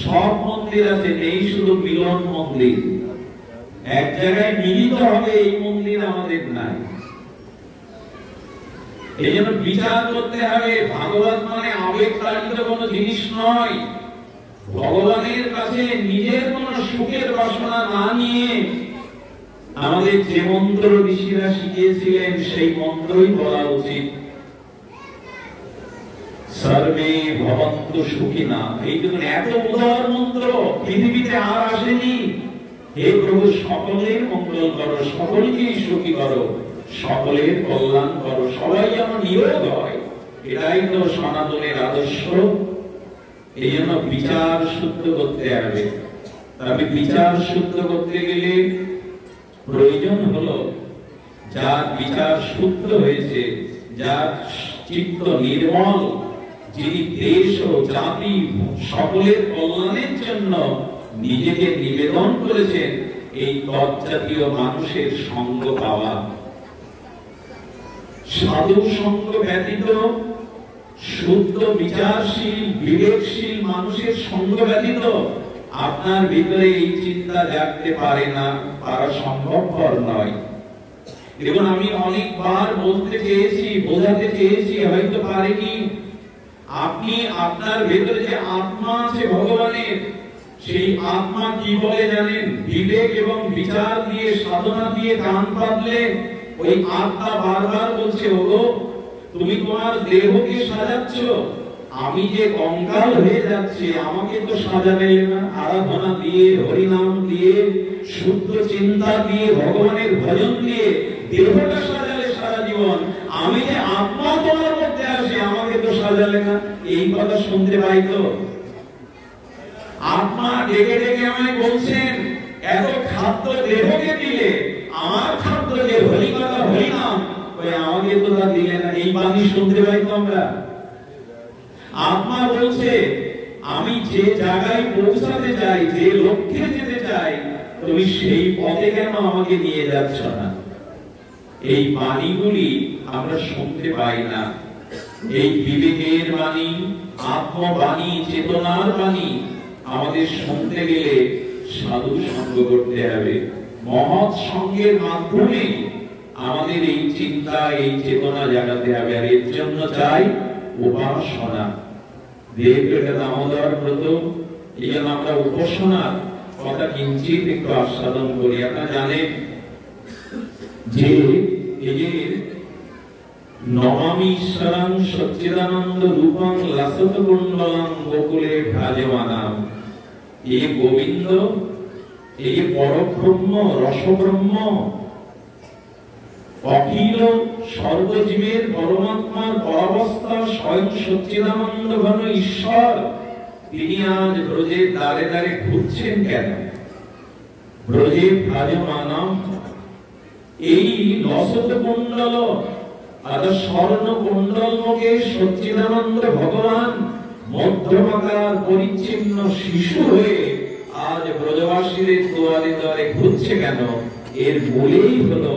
[SPEAKER 1] সব মন্দির আছে, নেই শুধু মিলন মন্দির। এক জায়গায় মিলিত হবে এই মন্দির আমাদের নাই। এই জন্য বিচার করতে হবে। ভাগবত মানে আবেগ তাড়িত কোনো জিনিস নয়। ভগবানের কাছে নিজের কোন সুখের বাসনা না নিয়ে আমাদের যে মন্ত্র ঋষিরা শিখিয়েছিলেন সেই মন্ত্রই বলা উচিত। সর্বে ভবন্তু সুখিনা, এইটুকু এত উদার মন্ত্র পৃথিবীতে আর আসেনি। হে প্রভু, সকলের মঙ্গল করো, সকলকেই সুখী করো, সকলের কল্যাণ করো, সবাই যেন নিরোগ হয়। এটাই তো সনাতনের আদর্শ। এই জন্য বিচার শুদ্ধ করতে হবে। তবে বিচার শুদ্ধ করতে গেলে প্রয়োজন হলো যার বিচার শুদ্ধ হয়েছে, যার চিত্ত নির্মল, যিনি দেশ ও জাতি সকলের কল্যাণের জন্য নিজেকে নিবেদন করেছেন, এই তৎজাতীয় মানুষের সঙ্গ পাওয়া। সাধু সঙ্গ ব্যতীত, শুদ্ধ বিচারশীল বিবেকশীল মানুষের সঙ্গ ব্যতীত আপনার ভিতরে এই চিন্তা জাগতে পারে না, পারা সম্ভবপর নয়। দেখুন, আমি অনেকবার বলতে চেয়েছি, বোঝাতে চেয়েছি, হয়তো পারিনি। আপনি আপনার ভেতরে যে আত্মা আছে ভগবানের, সেই আত্মা কি বলে জানেন? বিবেক এবং বিচার দিয়ে, সাধনা দিয়ে কান পাতলে ওই আত্মা বারবার বলছে, ওগো তুমি তোমার দেহকে সাজাচ্ছ, আমি যে কঙ্কাল হয়ে যাচ্ছে আমাকে তো সাজাবে না। আরাধনা দিয়ে, হরিনাম দিয়ে, শুদ্ধ চিন্তা দিয়ে, ভগবানের ভজন দিয়ে দেহটা সাজালে সারা জীবন, আমি যে আত্মা তোমার মধ্যে আসে আমাকে তো সাজালে না। এই কথা শুনতে পাই তো। আত্মা ডেকে ডেকে আমায় বলছেন, এত খাদ্য দেহকে দিলে, আমার খাদ্য যে হরি কথা হরিনাম, ওই আমাকে তো তা দিলে না। এই বাণী শুনতে পাই তো আমরা। আত্মা বলছে, আমি যে জায়গায় পৌঁছাতে চাই, যে লক্ষ্যে যেতে চাই, তুমি সেই পথে কেন আমাকে নিয়ে যাচ্ছ না? এই বাণীগুলি আমরা শুনতে পাই না। এই বিবেকের বাণী, আত্মবাণী, চেতনার বাণী আমাদের শুনতে গেলে সাধু সঙ্গ করতে হবে। মহৎ সঙ্গের মাধ্যমে আমাদের এই চিন্তা, এই চেতনা জাগাতে হবে। আর এর জন্য চাই উপাসনা। দেবটা দামোদর ব্রত, এই জন্য আমরা উপাসনার কথা কিঞ্চিত একটু আস্বাদন করি। আপনারা জানেন যে এই যে নমামি ঈশ্বরং সচ্চিদানন্দ রূপং লাসত কুণ্ডলং গোকুলে ভ্রাজমানাম, এই গোবিন্দ, এই পরব্রহ্ম, রসব্রহ্ম, অখিল সর্বজীবের পরমাত্মার পরাবস্থা স্বয়ং সচ্চিদানন্দ ঘন ঈশ্বর তিনি আজ ব্রজের দ্বারে দ্বারে ঘুরছেন কেন? ব্রজে ভ্রাজমানম, এই লসত কুণ্ডল আর স্বর্ণ কুণ্ডল মুখে সচ্চিদানন্দ ভগবান মধ্যমাকার পরিচ্ছিন্ন শিশু হয়ে আজ ব্রজবাসীদের দুয়ারে দুয়ারে ঘুরছে কেন? এর বলেই হলো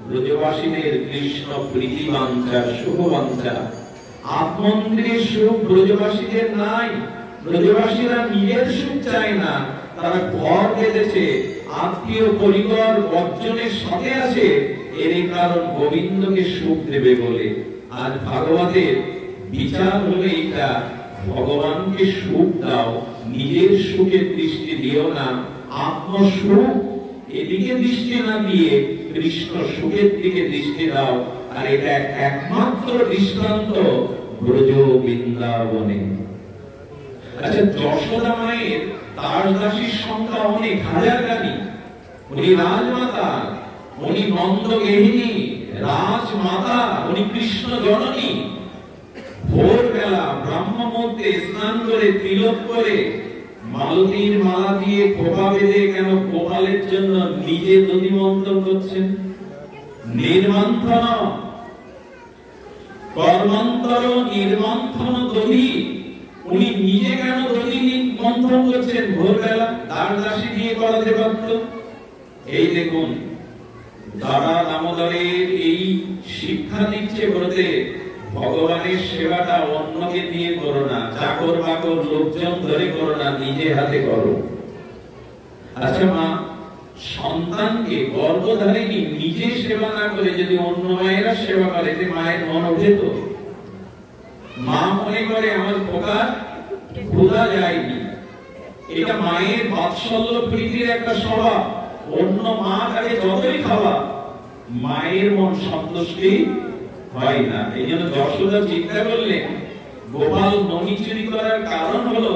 [SPEAKER 1] ব্রজবাসীদের কৃষ্ণ প্রীতি বাঞ্ছা, সুখ বাঞ্ছা। আত্মন্দিরের সুখ ব্রজবাসীদের নাই। ব্রজবাসীরা নিজের সুখ চায় না, তারা ঘর বেঁধেছে, আত্মীয় পরিবার বর্জনের সাথে আছে, এর কারণ গোবিন্দকে সুখ দেবে বলে। আজ ভাগবতের বিচার হলো এইটা, ভগবানকে সুখ দাও, নিজের সুখের দৃষ্টি দিও না, আত্মসুখ এদিকে দৃষ্টি না দিয়ে কৃষ্ণ সুখের দিকে দৃষ্টি দাও। আর এটা একমাত্র দৃষ্টান্ত ব্রজ বৃন্দাবনে। আচ্ছা, যশোদা মায়ের দাসদাসীর সংখ্যা অনেক, হাজার গানি। উনি রাজমাতা, উনি নন্দগেহিনী রাজমাতা, উনি কৃষ্ণ জননী। ভোরবেলা ব্রাহ্ম মুহূর্তে স্নান করে তিলক করে মালতীর মালা দিয়ে খোপা বেঁধে কেন গোপালের জন্য নিজে দধি মন্থন করছেন? নির্মন্থন কর্মান্তর নির্মন্থন দধি, উনি নিজে কেন দধি মন্থন করছেন ভোরবেলা? দাসদাসী দিয়ে করাতে পারত। এই দেখুন, দাদা দামোদরের এই শিক্ষা দিচ্ছে বলতে, ভগবানের সেবাটা অন্যকে দিয়ে করো না, চাকর বাকর লোকজন ধরে করো না, নিজে হাতে করো। আচ্ছা মা, সন্তানকে গর্ভধারিণী নিজে সেবা না করে যদি অন্য মায়েরা সেবা করে, মায়ের মন ওঠে তো? মা মনে করে আমার খোকা ক্ষুধা যায়নি, এটা মায়ের বাৎসল্য প্রীতির একটা স্বভাব। অন্য মা তাকে যতই খাওয়া, মায়ের মন সন্তুষ্টি হয় না। এই জন্য যশোদা চিন্তা করলেন, গোপাল ননি চুরি করার কারণ হলো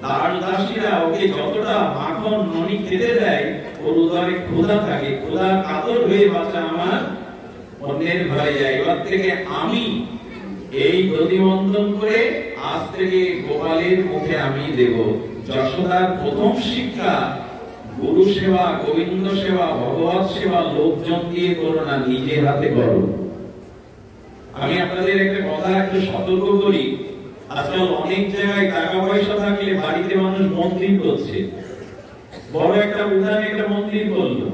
[SPEAKER 1] দাসদাসীরা ওকে যতটা মাখন ননি খেতে দেয়, ওর উদরে ক্ষুধা থাকে, ক্ষুধা কাতর হয়ে বাঁচা আমার অন্যের ঘরে যায়। এবার থেকে আমি এই দধি মন্থন করে আজ থেকে গোপালের মুখে আমি দেব। যশোদার প্রথম শিক্ষা, গুরু সেবা, গোবিন্দ সেবা, ভগবত সেবা লোকজন দিয়ে করো না, নিজে হাতে করো। আমি আপনাদের একটা কথা একটু সতর্ক করি, আজকাল অনেক জায়গায় টাকা পয়সা থাকলে বাড়িতে মানুষ মন্দির করছে। বড় একটা উদাহরণ, একটা মন্দির করলো,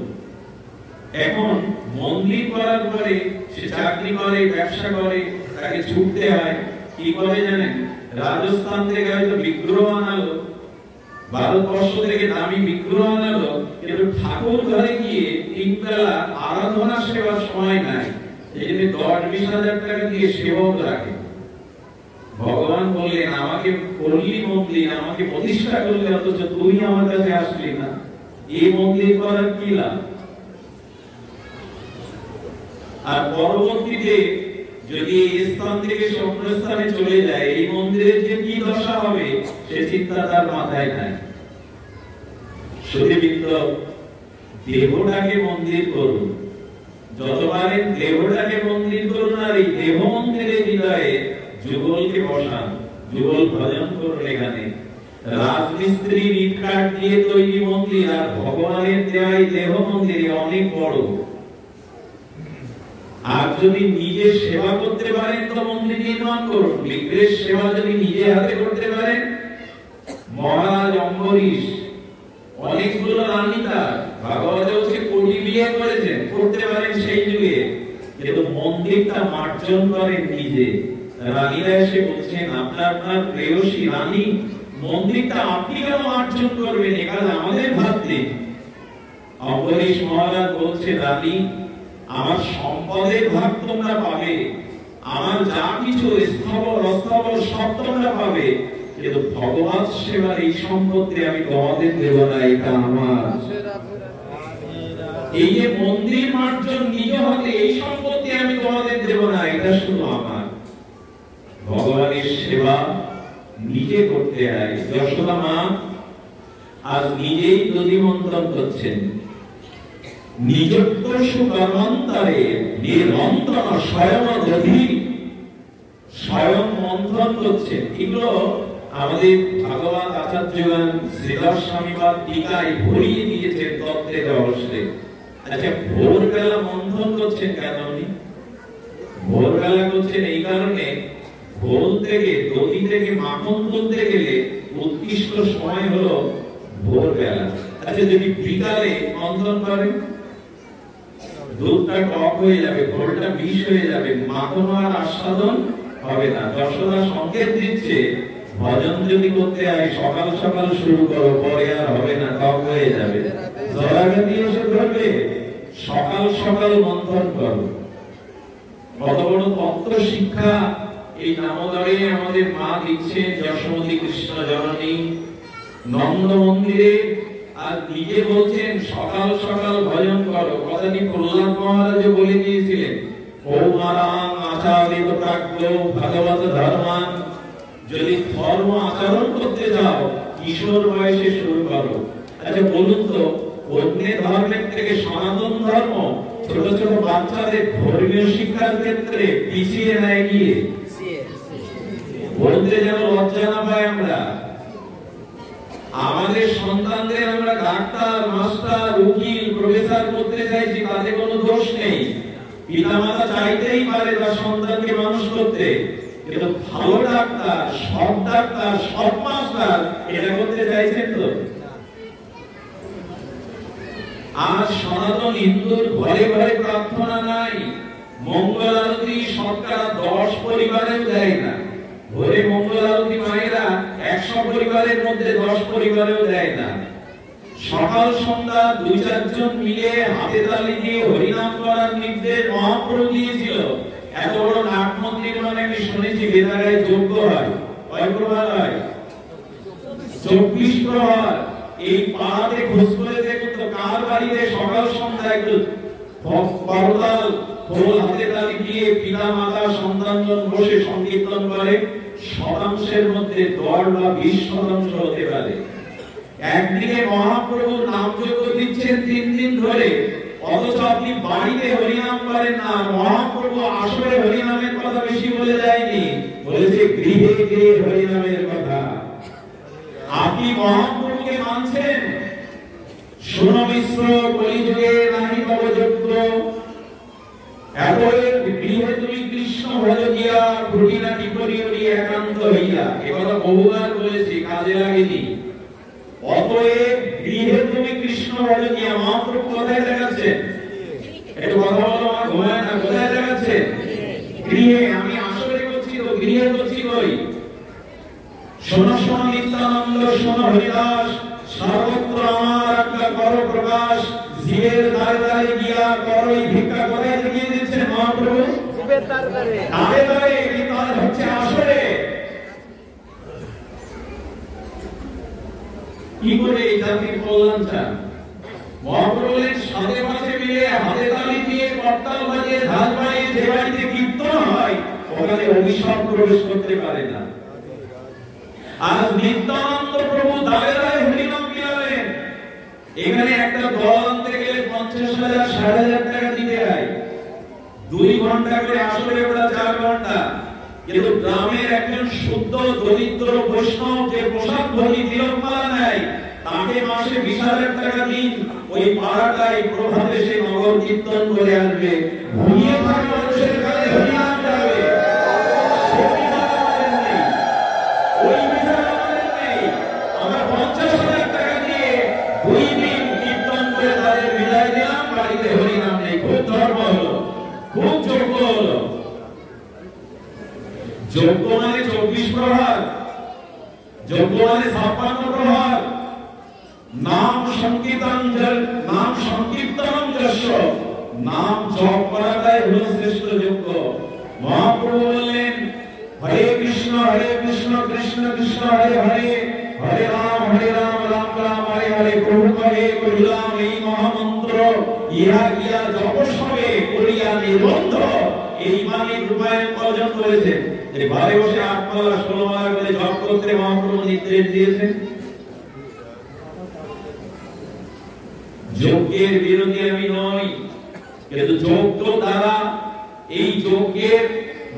[SPEAKER 1] এখন মন্দির করার পরে সে চাকরি করে, ব্যবসা করে, তাকে ছুটতে হয়। কি করে জানেন? রাজস্থান থেকে হয়তো বিগ্রহ আনালো, ভারতবর্ষ থেকে দামি বিগ্রহ আনালো, কিন্তু ঠাকুর ঘরে গিয়ে তিন বেলা আরাধনা সেবার সময় নাই, এই জন্য 10-20 হাজার টাকা দিয়ে সেবক রাখে। ভগবান বললেন, আমাকে করলি মন্দির, আমাকে প্রতিষ্ঠা করলে, অথচ তুই আমার কাছে আসলি না, এই মন্দির করার কি লাভ? আর পরবর্তীতে যদি স্থান থেকে স্বপ্নস্থানে চলে যায়, এই মন্দিরের যে কি দশা হবে সে চিন্তা তার মাথায় নাই। শুধুবৃন্দ, দেহটাকে মন্দির করুন, যত পারেন দেহটাকে মন্দির করুন, আর এই দেহ মন্দিরের হৃদয়ে যুগলকে বসান, যুগল ভজন করুন। এখানে রাজমিস্ত্রি ইট কাঠ দিয়ে তৈরি মন্দির আর ভগবানের দেওয়া দেহ মন্দির অনেক বড়। আর যদি নিজে সেবা করতে পারেন তো মন্দির নির্মাণ করুন। বিগ্রহের সেবা যদি নিজে হাতে করতে পারেন, মহারাজ অম্বরীশ অনেকগুলো রানী তার ভাগবতে হচ্ছে কোটি বিয়ে করেছেন, করতে পারেন সেই যুগে, কিন্তু মন্দিরটা মার্জন করেন নিজে। রানীরা এসে বলছেন, আপনার প্রেয়সী রানী, মন্দিরটা আপনি কেন মার্জন করবেন, এখানে আমাদের ভাত দিন। অম্বরীশ মহারাজ বলছে, রানী, আমার সম্পদের ভাগ তোমরা পাবে, আমার যা কিছু স্থাবর অস্থাবর সব তোমরা পাবে, কিন্তু ভগবত সেবার এই সম্পত্তি আমি তোমাদের দেব না, এটা আমার। এই যে মন্দির মার্জন নিজ হাতে, এই সম্পত্তি আমি তোমাদের দেব না, এটা শুধু আমার। ভগবানের সেবা নিজে করতে হয়। যশোদা মা আজ নিজেই দধি মন্থন করছেন। নিযুক্ত সুকর্মন্তরে নিরন্তর স্বয়ং দধি, স্বয়ং মন্থন করছে। এগুলো আমাদের ভগবান আচার্যগণ শ্রীধর স্বামীবাদ টিকায় ভরিয়ে দিয়েছেন তত্ত্বের রহস্যে। আচ্ছা, ভোরবেলা মন্থন করছেন কেন উনি? ভোরবেলা করছেন এই কারণে, ঘোল থেকে দধি থেকে মাখন তুলতে গেলে উৎকৃষ্ট সময় হলো ভোরবেলা। আচ্ছা, যদি বিকালে মন্থন করেন দুধটা টক হয়ে যাবে, ঘোলটা বিষ হয়ে যাবে, মাখন আর আস্বাদন হবে না। যশোদা সংকেত দিচ্ছে ভজন যদি করতে হয় সকাল সকাল শুরু করো, পরে আর হবে না, টক হয়ে যাবে। জরাগাতি এসে ধরবে, সকাল সকাল মন্থন করো। কত বড় তত্ত্ব শিক্ষা এই নামোদরে আমাদের মা দিচ্ছে যশোমতী কৃষ্ণ জননী নন্দ মন্দিরে। আর নিজে বলছেন সকাল সকাল ভজন করো। কথাটি প্রহ্লাদ মহারাজ বলে দিয়েছিলেন, কৌমারাং আচারিত প্রাজ্ঞ ভগবত ধর্মান। যদি ধর্ম আচরণ করতে যাও কিশোর বয়সে শুরু করো। আচ্ছা বলুন তো, অন্য ধর্মের থেকে সনাতন ধর্ম ছোট ছোট বাচ্চাদের ধর্মীয় শিক্ষার ক্ষেত্রে পিছিয়ে নেয় গিয়ে? বলতে যেন লজ্জা না পাই আমরা। আমাদের সন্তানদের আমরা ডাক্তার, মাস্টার, উকিল, প্রফেসর করতে চাইছি, তাতে কোনো দোষ নেই। পিতামাতা চাইতেই পারে তার সন্তানকে মানুষ করতে, কিন্তু ভালো ডাক্তার, সব ডাক্তার, সব মাস্টার এটা করতে চাইছেন তো? আর সনাতন হিন্দুর ঘরে ঘরে প্রার্থনা নাই, মঙ্গল আরতি শতকরা 10 পরিবারেও দেয় না। ঘরে মঙ্গল আরতি মায়েরা 100 পরিবারের মধ্যে 10 পরিবারেও দেয় না। সকাল সন্ধ্যা 2-4 জন মিলে হাতে তালি দিয়ে হরিনাম করার নির্দেশ মহাপ্রভু দিয়েছিল। এত বড় নাট মন্দির মানে আমি শুনেছি বেদাগায় যজ্ঞ হয়, কয় প্রহার হয়? 24 প্রহার। এই পাড়াতে খোঁজ করে দেখুন তো কার বাড়িতে সকাল সন্ধ্যা একটু করতাল খোল হাতে তালি দিয়ে পিতা মাতা সন্তানজন বসে সংকীর্তন করে। শতাংশের মধ্যে 10 বা 20% হতে পারে। একদিকে মহাপ্রভু নাম যজ্ঞ দিচ্ছেন 3 দিন ধরে, অথচ আপনি বাড়িতে হরিনাম করেন না। মহাপ্রভু আসলে হরিনামের কথা বেশি বলে যায়নি, বলেছে গৃহে গৃহে হরিনামের কথা। আপনি মহাপ্রভুকে মানছেন? শোনো মিশ্র কলিযুগে নাহি তব যোগ্য, এতএব গৃহে তুমি কৃষ্ণ ভজ গিয়া ঘটিনা টিপরি ওরি একান্ত হইয়া। এ কথা বহুবার বলেছি, কাজে লাগেনি। অতএব গৃহে তুমি কৃষ্ণ ভজ গিয়া, মহাপ্রভু কোথায় দেখাচ্ছেন? একটু কথা বলো, আমার ঘুমায় না, কোথায় দেখাচ্ছেন? গৃহে। আমি আসলে করছি তো গৃহে করছি কই? শোনো শোনো নিত্যানন্দ, শোনো হরিদাস, সর্বত্র আমার আজ্ঞা করো প্রকাশ। জীবের দ্বারে দ্বারে গিয়া করই ভিক্ষা। কোথায় দেখিয়ে দিচ্ছেন মহাপ্রভু? জীবের দ্বারে দ্বারে দ্বারে। কিন্তু আজ হচ্ছে আসলে। কি করে এই জাতির কল্যাণ চান? মহাপ্রভু বলেন সাথে পাশে মিলে হাতে তালি দিয়ে করতাল বাজিয়ে ঢাল বাজিয়ে যে বাড়িতে কীর্তন হয় ওখানে অভিশাপ প্রবেশ করতে পারে না। আজ নিত্যানন্দ প্রভু দাঁড়ে দাঁড়ে হরিনাম গিয়ালেন। এখানে একটা দল আনতে গেলে 50,000 60,000 টাকা দিতে হয়। 2 ঘন্টা করে আসলে ওটা 4 ঘন্টা। কিন্তু গ্রামের একজন শুদ্ধ দরিদ্র বৈষ্ণব যে পোশাক ধরি তিলকমালা নেয়, তাকে মাসে 20,000 টাকা দিন, ওই পাড়াটাই প্রভাতে সে নগর কীর্তন করে আসবে। ঘুমিয়ে থাকা মানুষের কাছে হরিনাম যাবে। যোগ্য মানে 24 প্রহার, যোগ্য মানে 56 প্রহার। নাম সংকীর্তন যশ, নাম জপ করাটাই হলো শ্রেষ্ঠ যোগ্য। মহাপ্রভু বললেন হরে কৃষ্ণ কৃষ্ণ কৃষ্ণ হরে হরে, হরে রাম রাম রাম হরে হরে। প্রভু কহে কহিলাম এই মহামন্ত্র, ইহা গিয়া জপ সবে করিয়া নিরন্ধ। এই মানে রূপায়ণ অর্জন করেছেন। ঘরে বসে 8 মালা 16 মালা করে জপ করতে মহাপ্রভু নির্দেশ দিয়েছেন। যজ্ঞের বিরোধী আমি নই, কিন্তু যজ্ঞ দ্বারা এই যজ্ঞের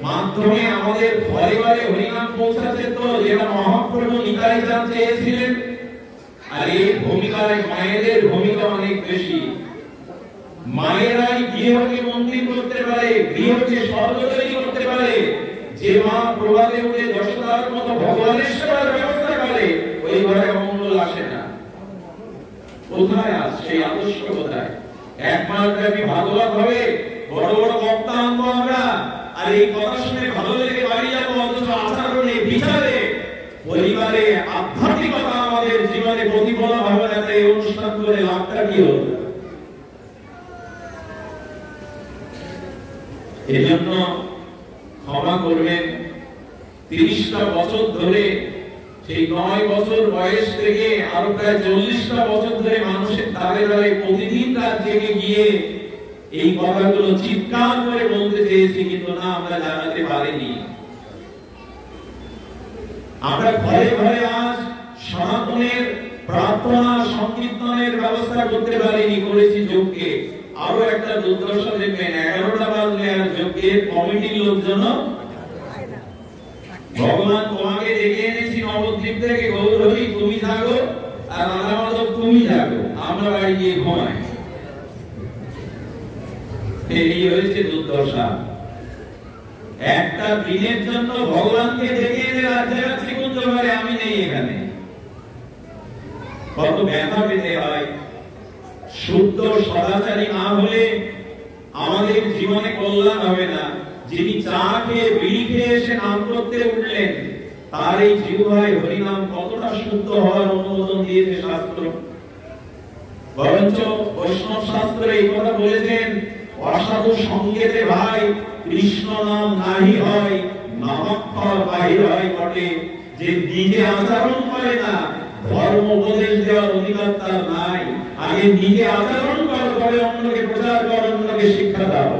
[SPEAKER 1] মাধ্যমে আমাদের ঘরে ঘরে হরিনাম পৌঁছাচ্ছে, তো যেটা মহাপ্রভু নিতাই চাঁদ চেয়েছিলেন। আর এই ভূমিকায় মায়েদের ভূমিকা অনেক বেশি। মায়েরাই গৃহকে মন্দির করতে পারে, গৃহকে স্বর্গ তৈরি করতে পারে। যে মা প্রভাতে উঠে যশোদার মতো ভগবানের সেবার ব্যবস্থা করে, ওই ঘরে অমঙ্গল আসে না। কোথায় আছে সেই আদর্শ? কোথায়? এক মাস ব্যাপী ভাগবত হবে, বড় বড় বক্তা আনবো আমরা, আর এই কথা শুনে ভালো লেগে বাড়ি যাবো, অথচ আচরণে বিচারে পরিবারে আধ্যাত্মিকতা আমাদের জীবনে প্রতিফলন হবে না। এই অনুষ্ঠান করে লাভটা কি হলো? এজন্য ক্ষমা করবেন, 30টা বছর ধরে, সেই 9 বছর বয়স থেকে আরো প্রায় 40টা বছর ধরে মানুষের দ্বারে দ্বারে প্রতিদিন রাত জেগে গিয়ে এই কথাগুলো চিৎকার করে বলতে চেয়েছি, কিন্তু না, আমরা জানাতে পারিনি। আমরা ঘরে ঘরে আজ সনাতনের প্রার্থনা সংকীর্তনের ব্যবস্থা করতে পারিনি, করেছি যজ্ঞে। আরো একটা দুর্দশা দেখবেন, 11টা বাজলে আর যজ্ঞের কমিটির লোকজন, ভগবান তোমাকে ডেকে এনেছি নবদ্বীপ থেকে, গৌরহরি তুমি থাকো আর রাধা মাধব তুমি থাকো, আমরা বাড়ি গিয়ে ঘুমাই। এই হয়েছে দুর্দশা। একটা দিনের জন্য ভগবানকে ডেকে এনে রাজ্যে রাজ্যে করতে পারে, আমি নেই এখানে। কত ব্যথা পেতে হয়। শুদ্ধ সদাচারী না হলে আমাদের জীবনে কল্যাণ হবে না। যিনি চা খেয়ে বিড়ি খেয়ে এসে নাম করতে উঠলেন, তার এই জিহ্বায় হরিনাম কতটা শুদ্ধ হওয়ার অনুমোদন দিয়েছে শাস্ত্র। বরঞ্চ বৈষ্ণব শাস্ত্রে এই কথা বলেছেন, অসাধু সঙ্গেতে ভাই কৃষ্ণ নাম নাহি হয়, নামাক্ষর বাহির হয় বটে। যে নিজে আচরণ করে না, ধর্ম উপদেশ দেওয়ার অধিকার তার নাই। আগে নিজে আচরণ কর, তবে অন্যকে প্রচার কর, অন্যকে শিক্ষা দাও।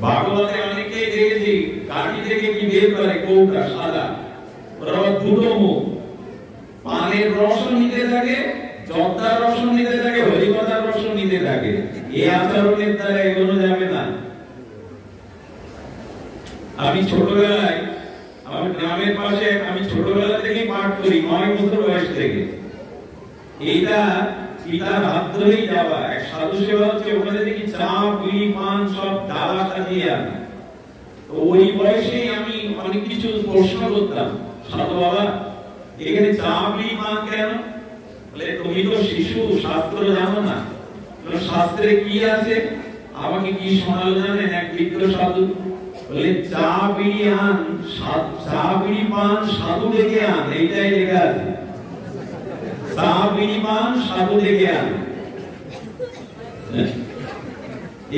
[SPEAKER 1] ভাগবতে অনেকেই দেখেছি কাঠি থেকে কি বের করে, কৌটা সাদা, ওরা দুটো মুখ, পানের রস নিতে থাকে, জর্দার রস নিতে থাকে, হরিকথার রস নিতে থাকে। এই আচরণের দ্বারা এগোনো যাবে না। আমি ছোটবেলায়, আমার গ্রামের পাশে, আমি ছোটবেলা থেকে পাঠ করি, 9 বছর বয়স থেকে। এইটা পিতার হাত ধরেই যাওয়া। এক সাধু সেবা হচ্ছে, ওখানে দেখি চা বিড়ি পান সব ডালা সাজিয়ে আনে। ওই বয়সেই আমি অনেক কিছু প্রশ্ন করতাম, সাধু বাবা এখানে চা বিড়ি পান কেন? বলে তুমি তো শিশু, শাস্ত্র জানো না। শাস্ত্রে কি আছে? আমাকে কি শোনালো জানেন? এক বৃদ্ধ সাধু বলে, চা বিড়ি আন, চা বিড়ি পান সাধু ডেকে আন, এইটাই লেখা আছে। চা বিড়ি পান সাধু ডেকে আন।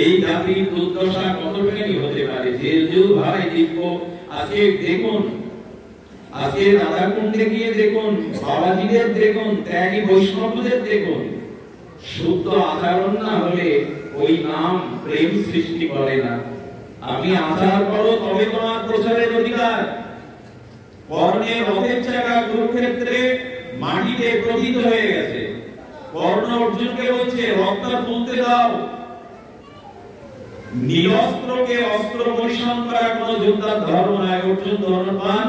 [SPEAKER 1] এই জাতির দুর্দশা কতখানি হতে পারে। যে ভাই দিব্য, আজকে দেখুন, আজকে রাধাকুণ্ডে গিয়ে দেখুন, বাবাজিদের দেখুন, ত্যাগী বৈষ্ণবদের দেখুন, শুদ্ধ আচরণ না হলে ওই নাম প্রেম সৃষ্টি করে না। আমি আচার করো, তবে তোমার প্রচারের অধিকার। কর্ণে রথের চাকা কুরুক্ষেত্রে মাটিতে প্রথিত হয়ে গেছে। কর্ণ অর্জুনকে বলছে, রথটা তুলতে দাও। নিরস্ত্রকে অস্ত্র পরিশোধন করা কোন যোদ্ধার ধর্ম নয়। অর্জুন ধনুর্বাণ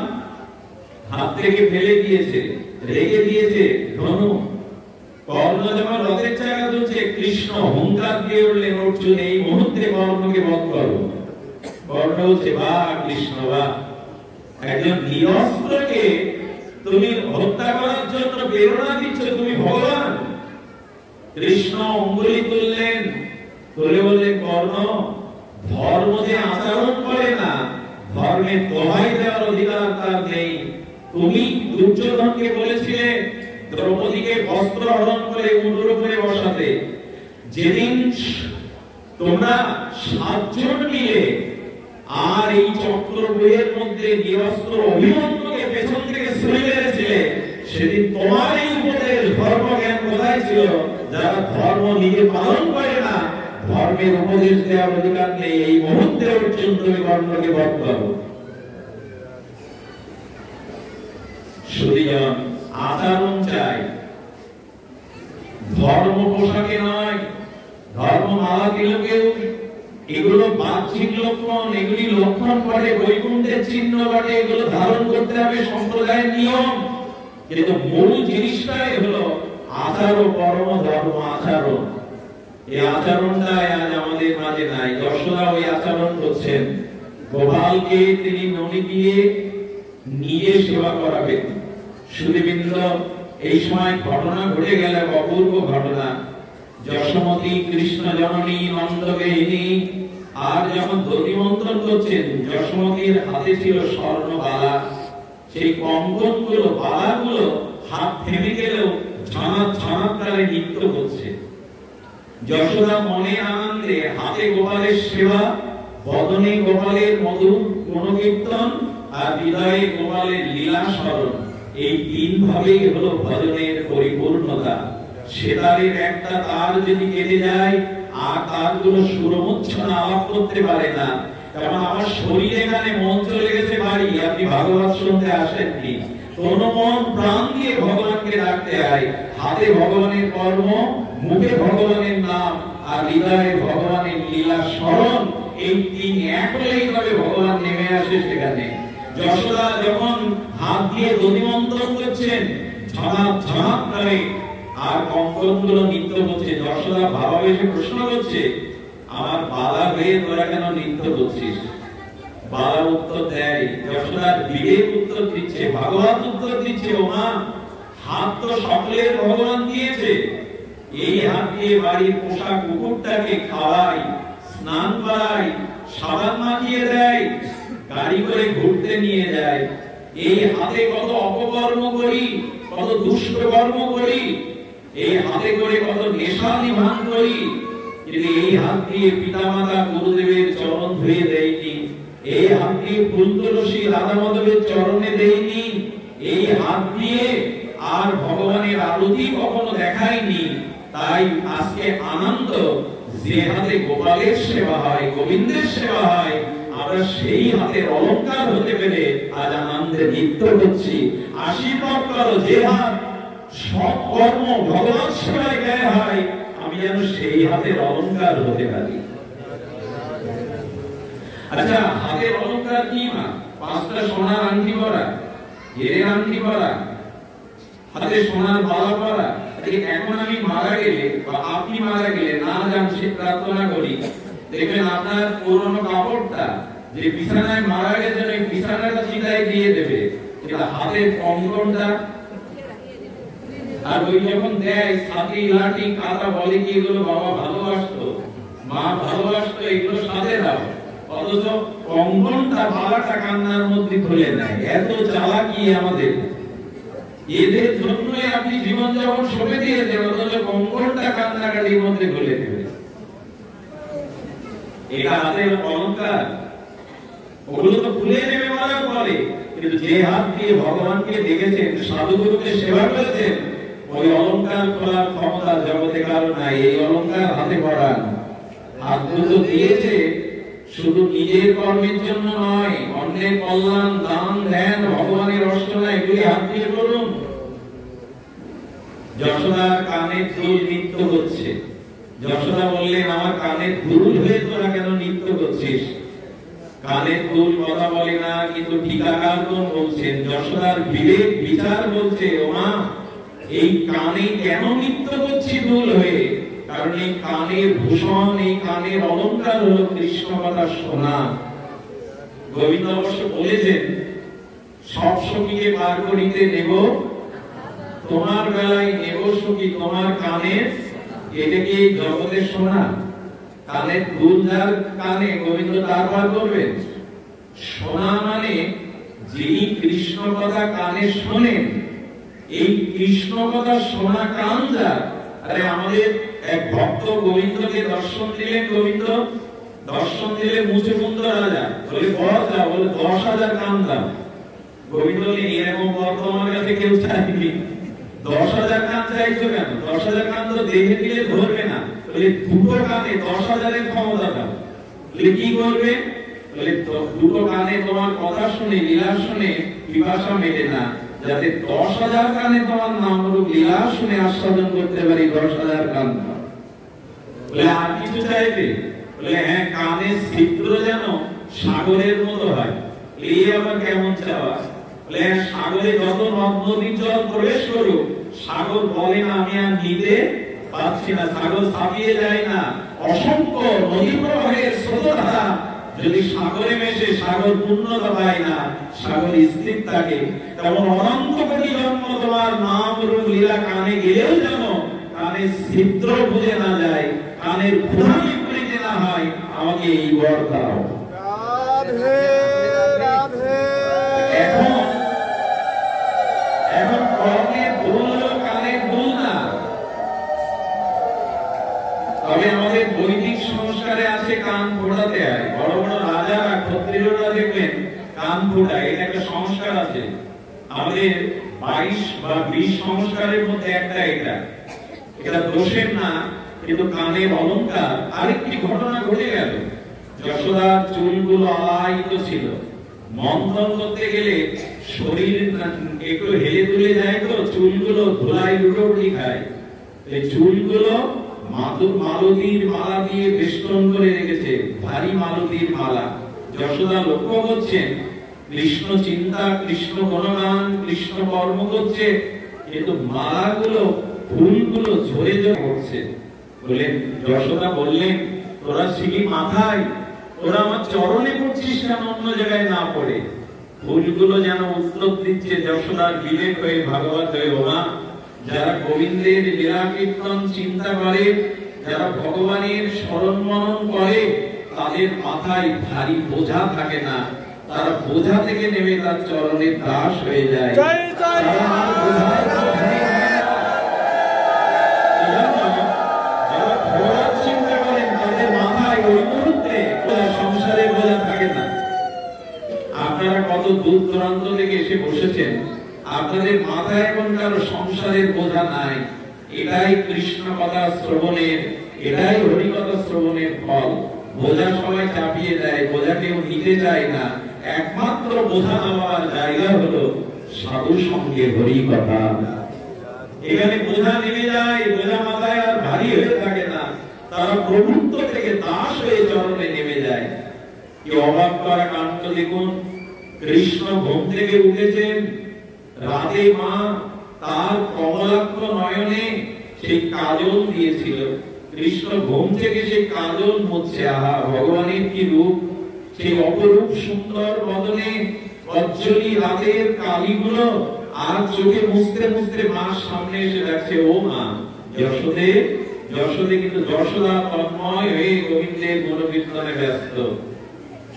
[SPEAKER 1] হাত থেকে ফেলে দিয়েছে, রেখে দিয়েছে ধনু। কর্ণ যখন রথের চাকা তুলছে, কৃষ্ণ হুঙ্কার দিয়ে উঠলেন, অর্জুন এই মুহূর্তে কর্ণকে বধ করো। কর্ণ বলছে, বা কৃষ্ণ বা, একজন নিরস্ত্রকে তুমি হত্যা করার জন্য প্রেরণা দিচ্ছ, তুমি ভগবান। কৃষ্ণ অঙ্গুলি তুললেন, তুলে বললেন, কর্ণ ধর্ম যে আচরণ করে না, ধর্মের দোহাই দেওয়ার অধিকার তার নেই। তুমি দুর্যোধনকে বলেছিলে দ্রৌপদীকে বস্ত্র হরণ করে উটের উপরে বসাতে। যেদিন তোমরা 7 জন মিলে আর এই চক্রব্যূহের মধ্যে নিরস্ত্র অভিমন্যুকে পেছন থেকে ছুঁড়ে মেরেছিলে, সেদিন তোমার এই উপদেশ ধর্মজ্ঞান কোথায় ছিল? যারা ধর্ম নিজে পালন করে না, ধর্মের উপদেশ দেওয়ার অধিকার নেই। এই মুহূর্তে অর্জুন তুমি কর্ণকে বধ করো। সুধীজন, আচরণ চাই। ধর্ম পোশাকে নয়, ধর্মমালা তিলকেও এগুলো বাহ্যিক লক্ষণ, এগুলি লক্ষণ বটে, বৈকুণ্ঠের চিহ্ন বটে, এগুলো ধারণ করতে হবে সম্প্রদায়ের নিয়ম। কিন্তু মূল জিনিসটাই হলো আচার, পরম ধর্ম আচরণ। এই আচরণটাই আজ আমাদের মাঝে নাই। যশোদা ওই আচরণ করছেন। গোপালকে তিনি ননি দিয়ে নিজে সেবা করাবেন। সুধীবৃন্দ, এই সময় ঘটনা ঘটে গেল, অপূর্ব ঘটনা। যশোমতী কৃষ্ণ জননী নন্দগেহিনী আর যখন দধি মন্থন করছেন, যশোমতীর হাতে ছিল স্বর্ণ বালা। সেই কঙ্কন গুলো, বালাগুলো হাত থেমে গেলেও ঝানাত ঝানাত তালে নৃত্য করছে। যশোদা মনে আনন্দে হাতে গোপালের সেবা, বদনে গোপালের মধুর গুণকীর্তন আর হৃদয়ে গোপালের লীলা স্মরণ। এই তিন ভাবেই হলো ভজনের পরিপূর্ণতা। সেতারের একটা তার যদি কেটে যায় আর তারগুলো সুরমুচ্ছনা আলাপ করতে পারে না, কারণ আমার শরীর এখানে মন চলে গেছে বাড়ি, আপনি ভাগবত শুনতে আসেননি। কোন মন প্রাণ দিয়ে ভগবানকে ডাকতে হয়। হাতে ভগবানের কর্ম, মুখে ভগবানের নাম আর হৃদয়ে ভগবানের লীলা স্মরণ। এই তিন এক হলেই তবে ভগবান নেমে আসে সেখানে। যশোদা যখন হাত দিয়ে দধি মন্থন করছেন, ঝানাত ঝানাত করে আর কঙ্কনগুলো নৃত্য করছে, যশোদা ভাবাবেশে প্রশ্ন করছে, আমার বালা হয়ে তোরা কেন নৃত্য করছিস? বালা উত্তর দেয়, যশোদার বিবেক উত্তর দিচ্ছে, ভাগবত উত্তর দিচ্ছে, ও মা, হাত তো সকলের ভগবান দিয়েছে। এই হাত দিয়ে বাড়ির পোষা কুকুরটাকে খাওয়াই, স্নান করাই, সাবান মাখিয়ে দেয়, গাড়ি করে ঘুরতে নিয়ে যায়। এই হাতে কত অপকর্ম করি, কত দুষ্ট কর্ম করি, এই হাতে করে কত নেশা নিভান করি, কিন্তু এই হাত দিয়ে পিতামাতা গুরুদেবের চরণ ধুয়ে দেয়নি। এই হাত দিয়ে ফুল তুলসী রাধা মাধবের চরণে দেয়নি। এই হাত দিয়ে আর ভগবানের আরতি কখনো দেখায়নি। তাই আজকে আনন্দ, যে হাতে গোপালের সেবা হয়, গোবিন্দের সেবা হয়, আমরা সেই হাতের অলঙ্কার হতে পেরে আজ আনন্দে নৃত্য করছি। আশীর্বাদ করো, যে হাত সব কর্ম ভগবান সেবায় ব্যয় হয়, আমি যেন সেই হাতের অলঙ্কার হতে পারি। আচ্ছা, হাতের অলঙ্কার কি মা? 5টা সোনার আংটি পরা, হীরের আংটি পরা, হাতে সোনার বালা পরা। এখন আমি মারা গেলে বা আপনি মারা গেলে না যান সে প্রার্থনা করি, দেখবেন আপনার পুরনো কাপড়টা যে বিছানায় মারা গেছেন ওই বিছানাটা চিতায় দিয়ে দেবে, হাতের কঙ্কনটা আর ওই যখন দেয় ছাতি লাঠি কাটা বলে কি এগুলো বাবা ভালোবাসতো, মা ভালোবাসতো, এগুলো সাথে দাও। অথচ কঙ্কনটা বালাটা কান্নার মধ্যে খুলে নেয়। এত চালাকি আমাদের, এদের জন্যই আপনি জীবন যাপন সঁপে দিয়েছেন, অথচ কঙ্কনটা কান্নাকাটির মধ্যে খুলে দেবে। এটা হাতের অলঙ্কার, ওগুলো তো খুলে নেবে বলার পরে, কিন্তু যে হাত দিয়ে ভগবানকে দেখেছেন, সাধুগুরুকে সেবা করেছেন, ওই অলঙ্কার খোলার ক্ষমতা জগতে কারো নাই। এই অলঙ্কার হাতে পড়ান, হাত দুটো দিয়েছে শুধু নিজের কর্মের জন্য নয়, অন্যের কল্যাণ, দান, ধ্যান, ভগবানের অর্চনা, এগুলি হাত দিয়ে করুন। যশোদার কানের দুল নৃত্য হচ্ছে। যশোদা বললেন, আমার কানের দুল হয়ে তোরা কেন নৃত্য করছিস? কানের দুল কথা বলে না, কিন্তু টিকাকার কোন বলছেন, যশোদার বিবেক বিচার বলছে, ও মা, এই কানে কেন নৃত্য করছি দুল হয়ে? কারণ এই কানের ভূষণ, এই কানের অলঙ্কার হলো কৃষ্ণ কথা শোনা। গোবিন্দ অবশ্য বলেছেন, সব সখীকে বার করিতে নেব, তোমার বেলায় নেব সখী তোমার কানের। এটা কি জগতের শোনা? কানের দুল যার কানে, গোবিন্দ তার বার করবেন। শোনা মানে যিনি কৃষ্ণ কথা কানে শোনেন, এই কৃষ্ণ কথা শোনা কান যার। আরে আমাদের এক ভক্ত গোবিন্দকে দর্শন দিলেন, গোবিন্দ দর্শন দিলে মুচুকুন্দ রাজা বলে বর যা, বলে 10,000 কান দাও। গোবিন্দ বললেন, এরকম বর তোমার কাছে কেউ চাইনি, 10,000 কান চাইছো কেন? 10,000 কান তো দেখে দিলে ধরবে না, বলে দুটো কানে 10,000-এর ক্ষমতা দাও। বলে কি করবে? বলে দুটো কানে তোমার কথা শুনে, লীলা শুনে পিপাসা মেটে না, যাতে 10,000 কানে তোমার নাম রূপ লীলা শুনে আস্বাদন করতে পারি। 10,000 কান বলে আর কিছু চাইবে? বলে হ্যাঁ, কানে ছিদ্র যেন সাগরের মতো হয়। এই আবার কেমন চাওয়া? বলে সাগরে যত নদ নদীর জল প্রবেশ করুক, সাগর বলে না আমি আর নিতে পারছি না, সাগর ছাপিয়ে যায় না। অসংখ্য নদী প্রবাহের স্রোতধারা যদি সাগরে মেশে, সাগর পূর্ণতা পায় না, সাগর স্থির থাকে। তেমন অনন্ত কোটি জন্ম তোমার নাম রূপ লীলা কানে গেলেও যেন কানে ছিদ্র বুঝে না যায়, কানের ঘুরানি পড়িতে না হয়। আমাকে এই বর দাও। এখন কর্ণের ভুল, কানের ভুল না। তবে আমাদের বৈদিক সংস্কারে আছে কান ফোড়াতে হয়। বড় বড় রাজারা, ক্ষত্রিয়রা দেখবেন কান ফোড়ায়, এটা একটা সংস্কার আছে। আমাদের 22 বা 20 সংস্কারের মধ্যে একটা এটা দোষের না, কিন্তু কানের অলঙ্কার। আরেকটি ঘটনা ঘটে গেল, যশোদার চুলগুলো আলায়িত ছিল। মন্থন করতে গেলে শরীর একটু হেলে তুলে যায়, তো চুলগুলো ধুলাই লুটোপুটি খায়। এই চুলগুলো মালতীর মালা দিয়ে বেষ্টন করে রেখেছে, ভারী মালতীর মালা। যশোদা লক্ষ্য করছেন কৃষ্ণ চিন্তা, কৃষ্ণ গুণগান, কৃষ্ণ কর্ম করছে, কিন্তু মালাগুলো, ফুলগুলো ঝরে ঝরে পড়ছে। বললেন, যশোদা বললেন, তোরা শিখি মাথায়, তোরা আমার চরণে পড়ছিস কেন, অন্য জায়গায় না পড়ে? ফুলগুলো যেন উত্তর দিচ্ছে যশোদার বিবেক হয়ে, ভাগবত হয়ে। ওমা, যারা গোবিন্দের লীলা কীর্তন চিন্তা করে, যারা ভগবানের স্মরণ মনন করে, তাদের মাথায় ভারী বোঝা থাকে না। তারা বোঝা থেকে নেমে তার চরণের দাস হয়ে যায়। চিন্তা করেন, তাদের মাথায় ওই মুহূর্তে সংসারের বোঝা থাকে না। আপনারা কত দূর দূরান্ত থেকে এসে বসেছেন, আপনাদের মাথায় এখন কারো সংসারের বোঝা নাই। এটাই কৃষ্ণ কথা শ্রবণের, এটাই হরি কথা শ্রবণের ফল। বোঝা সবাই চাপিয়ে দেয়, বোঝা কেউ নিতে চায় না। একমাত্র বোঝা নেওয়ার জায়গা হলো সাধু সঙ্গে হরি কথা। এখানে বোঝা নেমে যায়, বোঝা মাথায় আর ভারী হয়ে থাকে না। তারা প্রভুত্ব থেকে দাস হয়ে চরণে নেমে যায়। কি অবাক করা কাণ্ড দেখুন! কৃষ্ণ ঘুম থেকে উঠেছেন, রাতে মা তার কমলাক্ষ নয়নে সেই কাজল দিয়েছিল। কৃষ্ণ ঘুম থেকে সেই কাজল মুছছে। আহা, ভগবানের কি রূপ! সেই অপরূপ সুন্দর বদনে বজ্জলি রাতের কালিগুলো আর চোখে মুছতে মুছতে মার সামনে এসে ডাকছে, ও মা যশোদে, যশোদে। কিন্তু যশোদা তন্ময় হয়ে গোবিন্দের গুণকীর্তনে ব্যস্ত।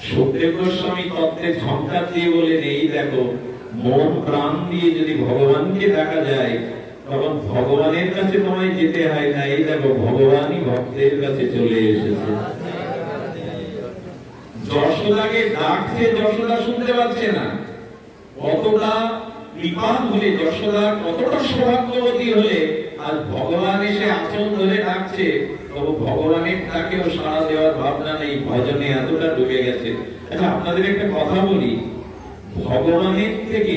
[SPEAKER 1] সুখদেব গোস্বামী তত্ত্বে ঝঙ্কার দিয়ে বলেন, এই দেখো, মন প্রাণ দিয়ে যদি ভগবানকে দেখা যায়, তখন ভগবানের কাছে তোমায় যেতে হয় না। এই দেখো, ভগবানই ভক্তের কাছে চলে এসেছে। যশোদাকে ডাকছে, যশোদা শুনতে পাচ্ছে না। কতটা কৃপা হলে যশোদা, কতটা সৌভাগ্যবতী হলে আজ ভগবান এসে আঁচল ধরে ডাকছে, তবু ভগবানের ডাকেও সাড়া দেওয়ার ভাবনা নেই, ভজনে এতটা ডুবে গেছে। আচ্ছা, আপনাদের একটা কথা বলি, ভগবানের থেকে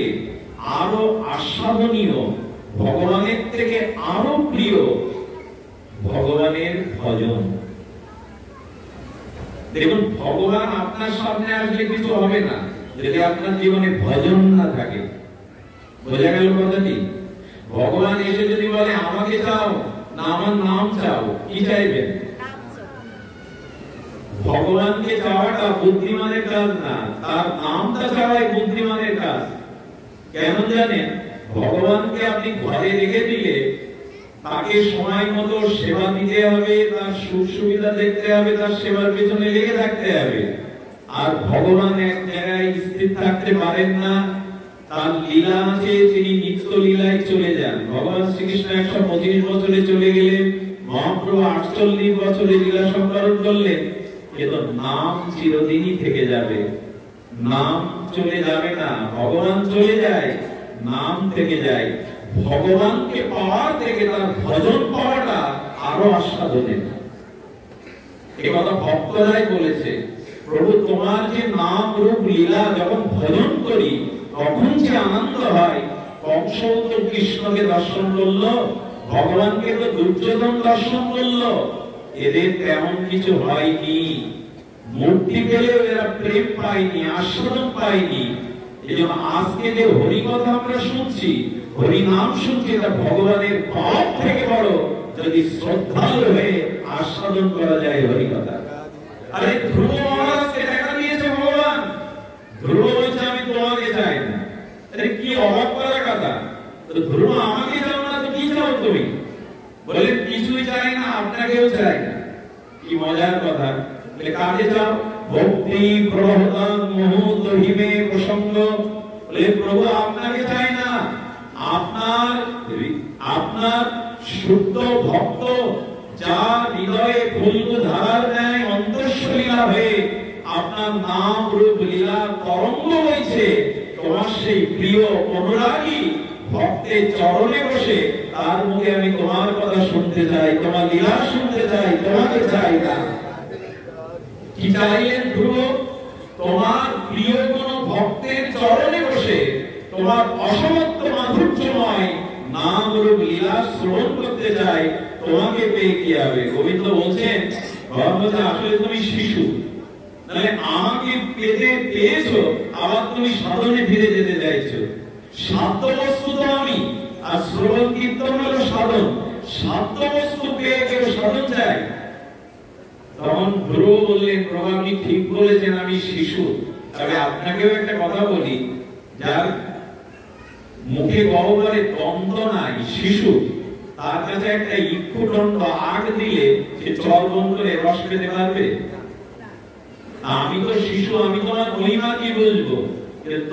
[SPEAKER 1] আরো আস্বাদনীয়, ভগবানের থেকে আরো প্রিয় ভগবানের ভজন। দেখুন, ভগবান আপনার সামনে আসলে কিছু হবে না যদি আপনার জীবনে ভজন না থাকে। বোঝা গেল কথাটি? ভগবান এসে যদি বলে আমাকে চাও না আমার নাম চাও, কি চাইবেন? ভগবানকে চাওয়াটা বুদ্ধিমানের কাজ না, তার নামটা চাওয়াই বুদ্ধিমানের কাজ। কেন জানেন? ভগবানকে আপনি ঘরে রেখে দিলে তাকে সময় মতো সেবা দিতে হবে, তার সুখ সুবিধা দেখতে হবে, তার সেবার পেছনে লেগে থাকতে হবে। আর ভগবান এক জায়গায় স্থির থাকতে পারেন না, তার লীলা আছে, তিনি নিত্য লীলায় চলে যান। ভগবান শ্রীকৃষ্ণ 125 বছরে চলে গেলেন, মহাপ্রভু 48 বছরে লীলা সম্পাদন করলেন। কিন্তু নাম চিরদিনই থেকে যাবে, নাম চলে যাবে না। ভগবান চলে যায়, নাম থেকে যায়। ভগবানকে পাওয়ার থেকে তার ভজন পাওয়াটা আরো আস্বাদনের। এ কথা ভক্তরাই বলেছে, প্রভু তোমার যে নাম রূপ লীলা যখন ভজন করি তখন যে আনন্দ হয়, কংস তো কৃষ্ণকে দর্শন করলো, ভগবানকে তো দুর্যোধন দর্শন করলো, এদের তেমন কিছু হয়নি। মুক্তি পেলেও এরা প্রেম পায়নি, আস্বাদন পায়নি। এই জন্য আজকে যে হরি কথা আমরা শুনছি, হরি নাম শুনছি, এটা ভগবানের পাপ থেকে বড় যদি শ্রদ্ধালু হয়ে আস্বাদন করা যায় হরি কথা। আরে ধ্রুব মহারাজকে দেখা দিয়েছে ভগবান, ধ্রুব বলছে আমি তোমাকে চাই না। আরে কি অবাক করার কথা, তো ধ্রুব আমাকে চাও না তো কি চাও তুমি? বলে কিছুই চাই না, আপনাকেও চাই না। কি মজার কথা। বলে কাকে চাও? ভক্তি প্রহদান মোহ হিমে প্রসঙ্গ। বলে প্রভু আপনাকে চাই না, আপনার শুদ্ধ ভক্ত যার হৃদয়ে ফুল্ল ধারার ন্যায় অন্তঃলীলা হয়ে আপনার নাম রূপ লীলা তরঙ্গ বইছে, তোমার সেই প্রিয় অনুরাগী ভক্তের চরণে বসে তার মুখে আমি তোমার কথা শুনতে চাই, তোমার লীলা শুনতে চাই, তোমাকে চাই না। কি চাইলেন ধ্রুব? তোমার প্রিয় কোন ভক্তের চরণে বসে তোমার অসমর্থ মাধুর্যময় নাম রূপ লীলা শ্রবণ করতে চাই, তোমাকে পেয়ে কি হবে? গোবিন্দ বলছেন আসলে তুমি শিশু, তাহলে আমাকে পেতে পেয়েছো, আবার তুমি সাধনে ফিরে যেতে চাইছো। সাধ্য বস্তু তো আমি, আর শ্রবণ কীর্তন হলো সাধন। সাধ্য বস্তু পেয়ে কেউ সাধন চায়? তখন ধ্রুব বললেন প্রভু আপনি ঠিক বলেছেন, আমি শিশু। তবে আপনাকেও একটা কথা বলি, যার মুখে গহ্বরে দ্বন্দ্ব নাই, শিশু, তার কাছে একটা ইক্ষুদণ্ড আগ দিলে সে চর্বণ করে রস পেতে পারবে? আমি তো শিশু, আমি তোমার মহিমা কি বুঝবো?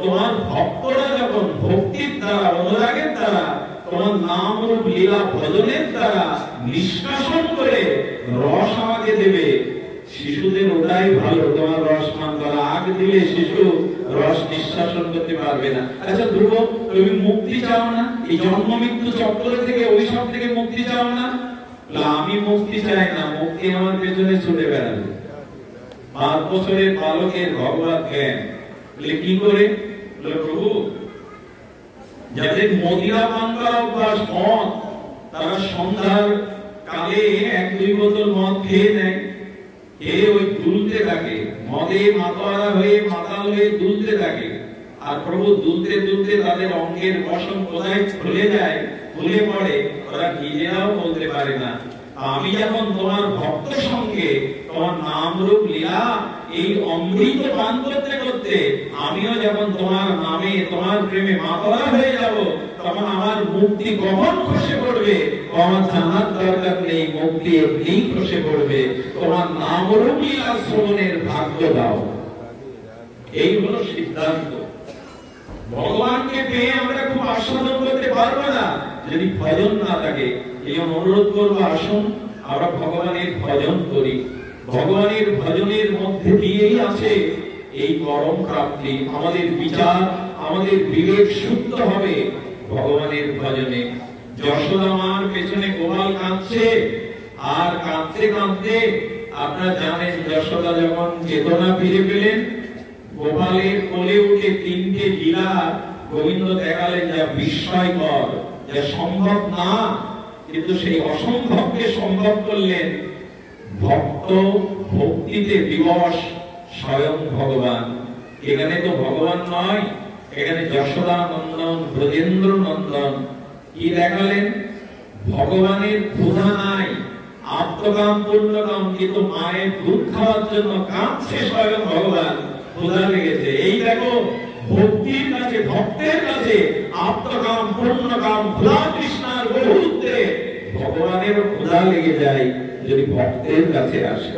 [SPEAKER 1] তোমার ভক্তরা যখন ভক্তির দ্বারা অনুরাগের দ্বারা তোমার নাম রূপ লীলা ভজনের দ্বারা নিষ্কাশন করে রস আমাকে দেবে, শিশুদের ওটাই ভালো। তোমার রস পান করা, আগ দিলে শিশু রস নিঃশ্বাসন করতে পারবে না। আচ্ছা ধ্রুব, তুমি মুক্তি চাও না? এই জন্ম মৃত্যু চক্র থেকে, ওই সব থেকে মুক্তি চাও না? আমি মুক্তি চাই না, মুক্তি আমার পেছনে ছুটে বেড়াবে। 5 বছরের বালকের ভগবত জ্ঞান। বলে কি করে? বলে প্রভু যাদের মদিরা পান করা অভ্যাস, মদ, তারা সন্ধ্যার কালে 1-2 বোতল মদ খেয়ে নেয়, খেয়ে ওই দুলতে থাকে, মদে মাতাল হয়ে দুলতে থাকে। আর প্রভু দুলতে দুলতে তাদের অঙ্গের বসন কোথায় খুলে যায়, খুলে পড়ে, ওরা নিজেরাও বলতে পারে না। আমি যখন তোমার ভক্ত সঙ্গে তোমার নাম রূপ লীলা এই অমৃত পান করতে করতে আমিও যখন তোমার নামে তোমার প্রেমে মাতোয়ারা হয়ে যাব, তখন আমার মুক্তি কখন খসে পড়বে আমার জানার দরকার নেই, মুক্তি এমনি খসে পড়বে। তোমার নাম রূপ লীলা শ্রবণের ভাগ্য দাও। এই হলো সিদ্ধান্ত। ভগবানকে পেয়ে আমরা খুব আস্বাদন করতে পারবো না যদি ভজন না থাকে। এই অনুরোধ করবো, আসুন আমরা ভগবানের ভজন করি। ভগবানের ভজনের মধ্যে দিয়েই আছে এই পরম প্রাপ্তি। আমাদের বিচার, আমাদের বিবেক শুদ্ধ হবে ভগবানের ভজনে। যশোদা মার পেছনে গোপাল কাঁদছে, আর কাঁদতে কাঁদতে আপনারা জানেন যশোদা যখন চেতনা ফিরে পেলেন, গোপালের কোলে উঠে 3টে লীলা গোবিন্দ দেখালেন, যা বিস্ময়কর, যা সম্ভব না, কিন্তু সেই অসম্ভবকে সম্ভব করলেন। ভক্ত ভক্তিতে বিবশ স্বয়ং ভগবান। এখানে তো ভগবান নয়, এখানে যশোদা নন্দন, ব্রজেন্দ্র নন্দন। কি দেখালেন? ভগবানের ক্ষুধা নাই, আত্মকাম পূর্ণকাম, কিন্তু মায়ের দুধ খাওয়ার জন্য কাঁদছে স্বয়ং ভগবান, ক্ষুধা লেগেছে। এই দেখো ভক্তির কাছে, ভক্তের কাছে আত্মকাম পূর্ণকাম ক্ষুধা তৃষ্ণার বহু ঊর্ধ্বে ভগবানেরও ক্ষুধা লেগে যায় যদি ভক্তের কাছে আসে।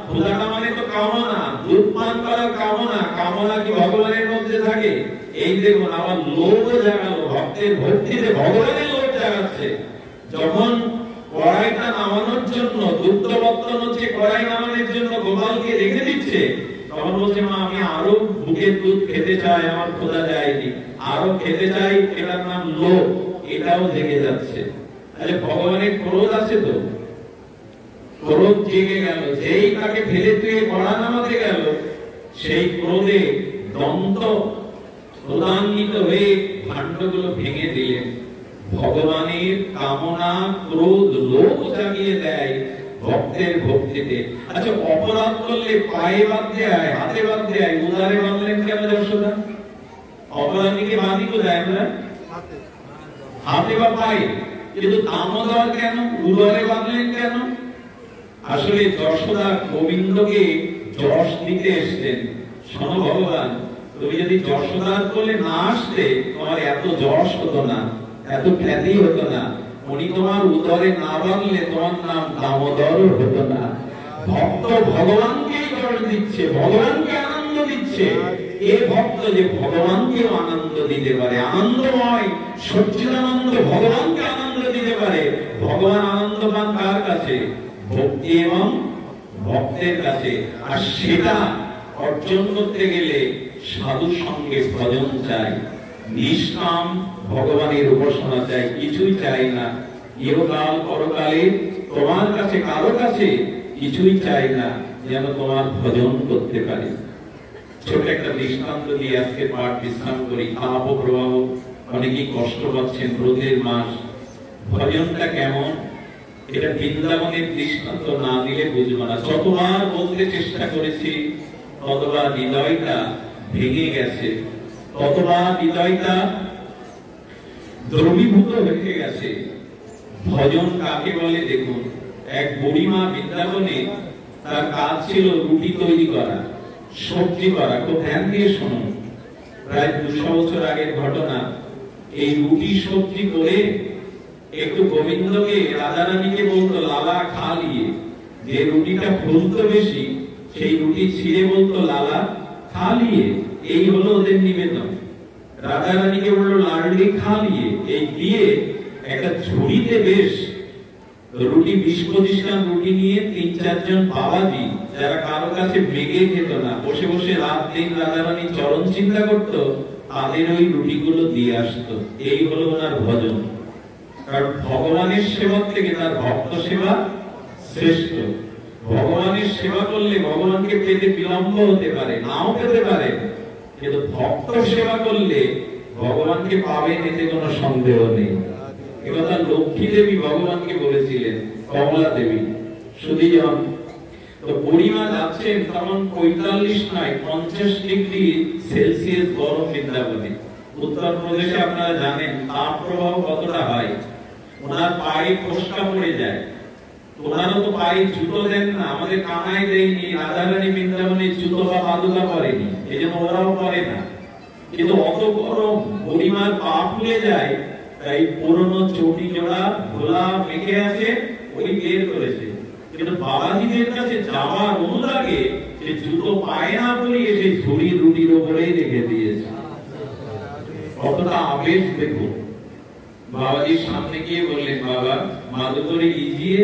[SPEAKER 1] ক্ষুধাটা মানে তো কামনা, দুধ পান করার কামনা। কামনা কি ভগবানের মধ্যে থাকে? এই দেখুন আমার লোভ জাগালো, ভক্তের ভক্তিতে ভগবানের লোভ জাগাচ্ছে। যখন কড়াইটা নামানোর জন্য, দুগ্ধ বর্তন হচ্ছে কড়াই নামানোর জন্য গোপালকে রেখে দিচ্ছে, তখন বলছে মা আমি আরো বুকের দুধ খেতে চাই, আমার ক্ষুধা যায়নি, আরো খেতে চাই। এটার নাম লোভ, এটাও জেগে যাচ্ছে। আরে ভগবানের ক্রোধ আছে তো, ক্রোধ জেগে গেল, যেই তাকে ফেলে তুই কড়া নামাতে গেল, সেই ক্রোধে দন্ত ক্রোধান্বিত হয়ে ভাণ্ডগুলো ভেঙে দিলেন। ভগবানের কামনা, ক্রোধ, লোভ জাগিয়ে দেয় ভক্তের ভক্তিতে। আচ্ছা, অপরাধ করলে পায়ে বাঁধতে হয়, হাতে বাঁধতে হয়, উদারে বাঁধলেন কেন যশোদা? অপরাধীকে বাঁধি কোথায় আমরা? হাতে বা পায়ে। কিন্তু দামোদর কেন উদরে বাঁধলেন কেন? আসলে যশোদা গোবিন্দকে যশ দিতে এসছেন। শোনো ভগবান, তুমি যদি যশোদার কোলে না আসতে, তোমার এত যশ হতো না, এত খ্যাতি হতো না। উনি তোমার উদরে না বাঁধলে তোমার নাম দামোদর হতো না। ভক্ত ভগবানকেই যশ দিচ্ছে, ভগবানকে আনন্দ দিচ্ছে। এ ভক্ত যে ভগবানকে আনন্দ দিতে পারে, আনন্দময় সচ্চিদানন্দ ভগবানকে আনন্দ দিতে পারে। ভগবান আনন্দ পান কার কাছে? ভক্তি এবং ভক্তের কাছে। আর সেটা অর্জন করতে গেলে সাধু সঙ্গে ভজন চাই, নিষ্কাম ভগবানের উপাসনা চাই, কিছুই চাই না। ইহকাল পরকালে তোমার কাছে কারো কাছে কিছুই চাই না, যেন তোমার ভজন করতে পারি। ছোট একটা দৃষ্টান্ত দিয়ে আজকে পাঠ বিশ্রাম করি। তাপ প্রবাহ, অনেকেই কষ্ট পাচ্ছেন, রোদের মাস। ভজনটা কেমন এটা বৃন্দাবনের দৃষ্টান্ত না দিলে বুঝবো না। যতবার বলতে চেষ্টা করেছি ততবার হৃদয়টা ভেঙে গেছে, ততবার হৃদয়টা দ্রবীভূত হয়ে গেছে। ভজন কাকে বলে দেখুন। এক বুড়িমা বৃন্দাবনে, তার কাজ ছিল রুটি তৈরি করা, সবজি করা। খুব ধ্যান দিয়ে শুনুন, প্রায় 200 বছর আগের ঘটনা। এই রুটি সবজি করে একটু গোবিন্দকে, রাধারানীকে বলতো লালা খা লিয়ে। যে রুটিটা ফুলতো বেশি, সেই রুটি ছিঁড়ে বলতো লালা খা লিয়ে। এই হলো ওদের নিবেদন। রাধারানীকে বললো লাডলি খা লিয়ে। এই দিয়ে একটা ঝুড়িতে বেশ রুটি 20-25 গ্রাম রুটি নিয়ে 3-4 জন বাবাজি, যারা কারো কাছে বেগে খেত না, বসে বসে রাত দিন রাধারানী চরণ চিন্তা করতো, তাদের ওই রুটিগুলো দিয়ে আসতো। এই হলো ওনার ভজন। কারণ ভগবানের সেবা থেকে তার ভক্ত সেবা শ্রেষ্ঠ। ভগবানের সেবা করলে ভগবানকে পেতে বিলম্ব হতে পারে, নাও পেতে পারে, কিন্তু ভক্ত সেবা করলে ভগবানকে পাবেন, এতে কোনো সন্দেহ নেই। একথা লক্ষ্মী দেবী ভগবানকে বলেছিলেন, কমলা দেবী। সুধীজন তো বুড়িমা যাচ্ছেন, তখন 45 নয় 50 ডিগ্রি সেলসিয়াস গরম বৃন্দাবনে। উত্তরপ্রদেশে আপনারা জানেন তাপ প্রবাহ কতটা হয়। ওনার পায়ে ফোসকা পড়ে যায়। ওনারও তো পায়ে জুতো দেন না, আমাদের কানাই দেয়নি, রাধারানী বৃন্দাবনে জুতো বা পাদুকা পরেনি, এই জন্য ওরাও পরে না। কিন্তু অত গরম, বুড়িমার পা ফুলে যায়, তাই পুরনো চটি জোড়া ধোলা মেখে আছে, ওই বের করেছে। কিন্তু বাবাজিদের কাছে যাওয়ার অনুরাগে সে জুতো পায়ে না পরিয়ে সেই ঝুড়ি রুটির উপরেই রেখে দিয়েছে। কতটা আবেশ দেখুন। বাবাজির সামনে গিয়ে বললেন, বাবা মাদু করে ইজিয়ে।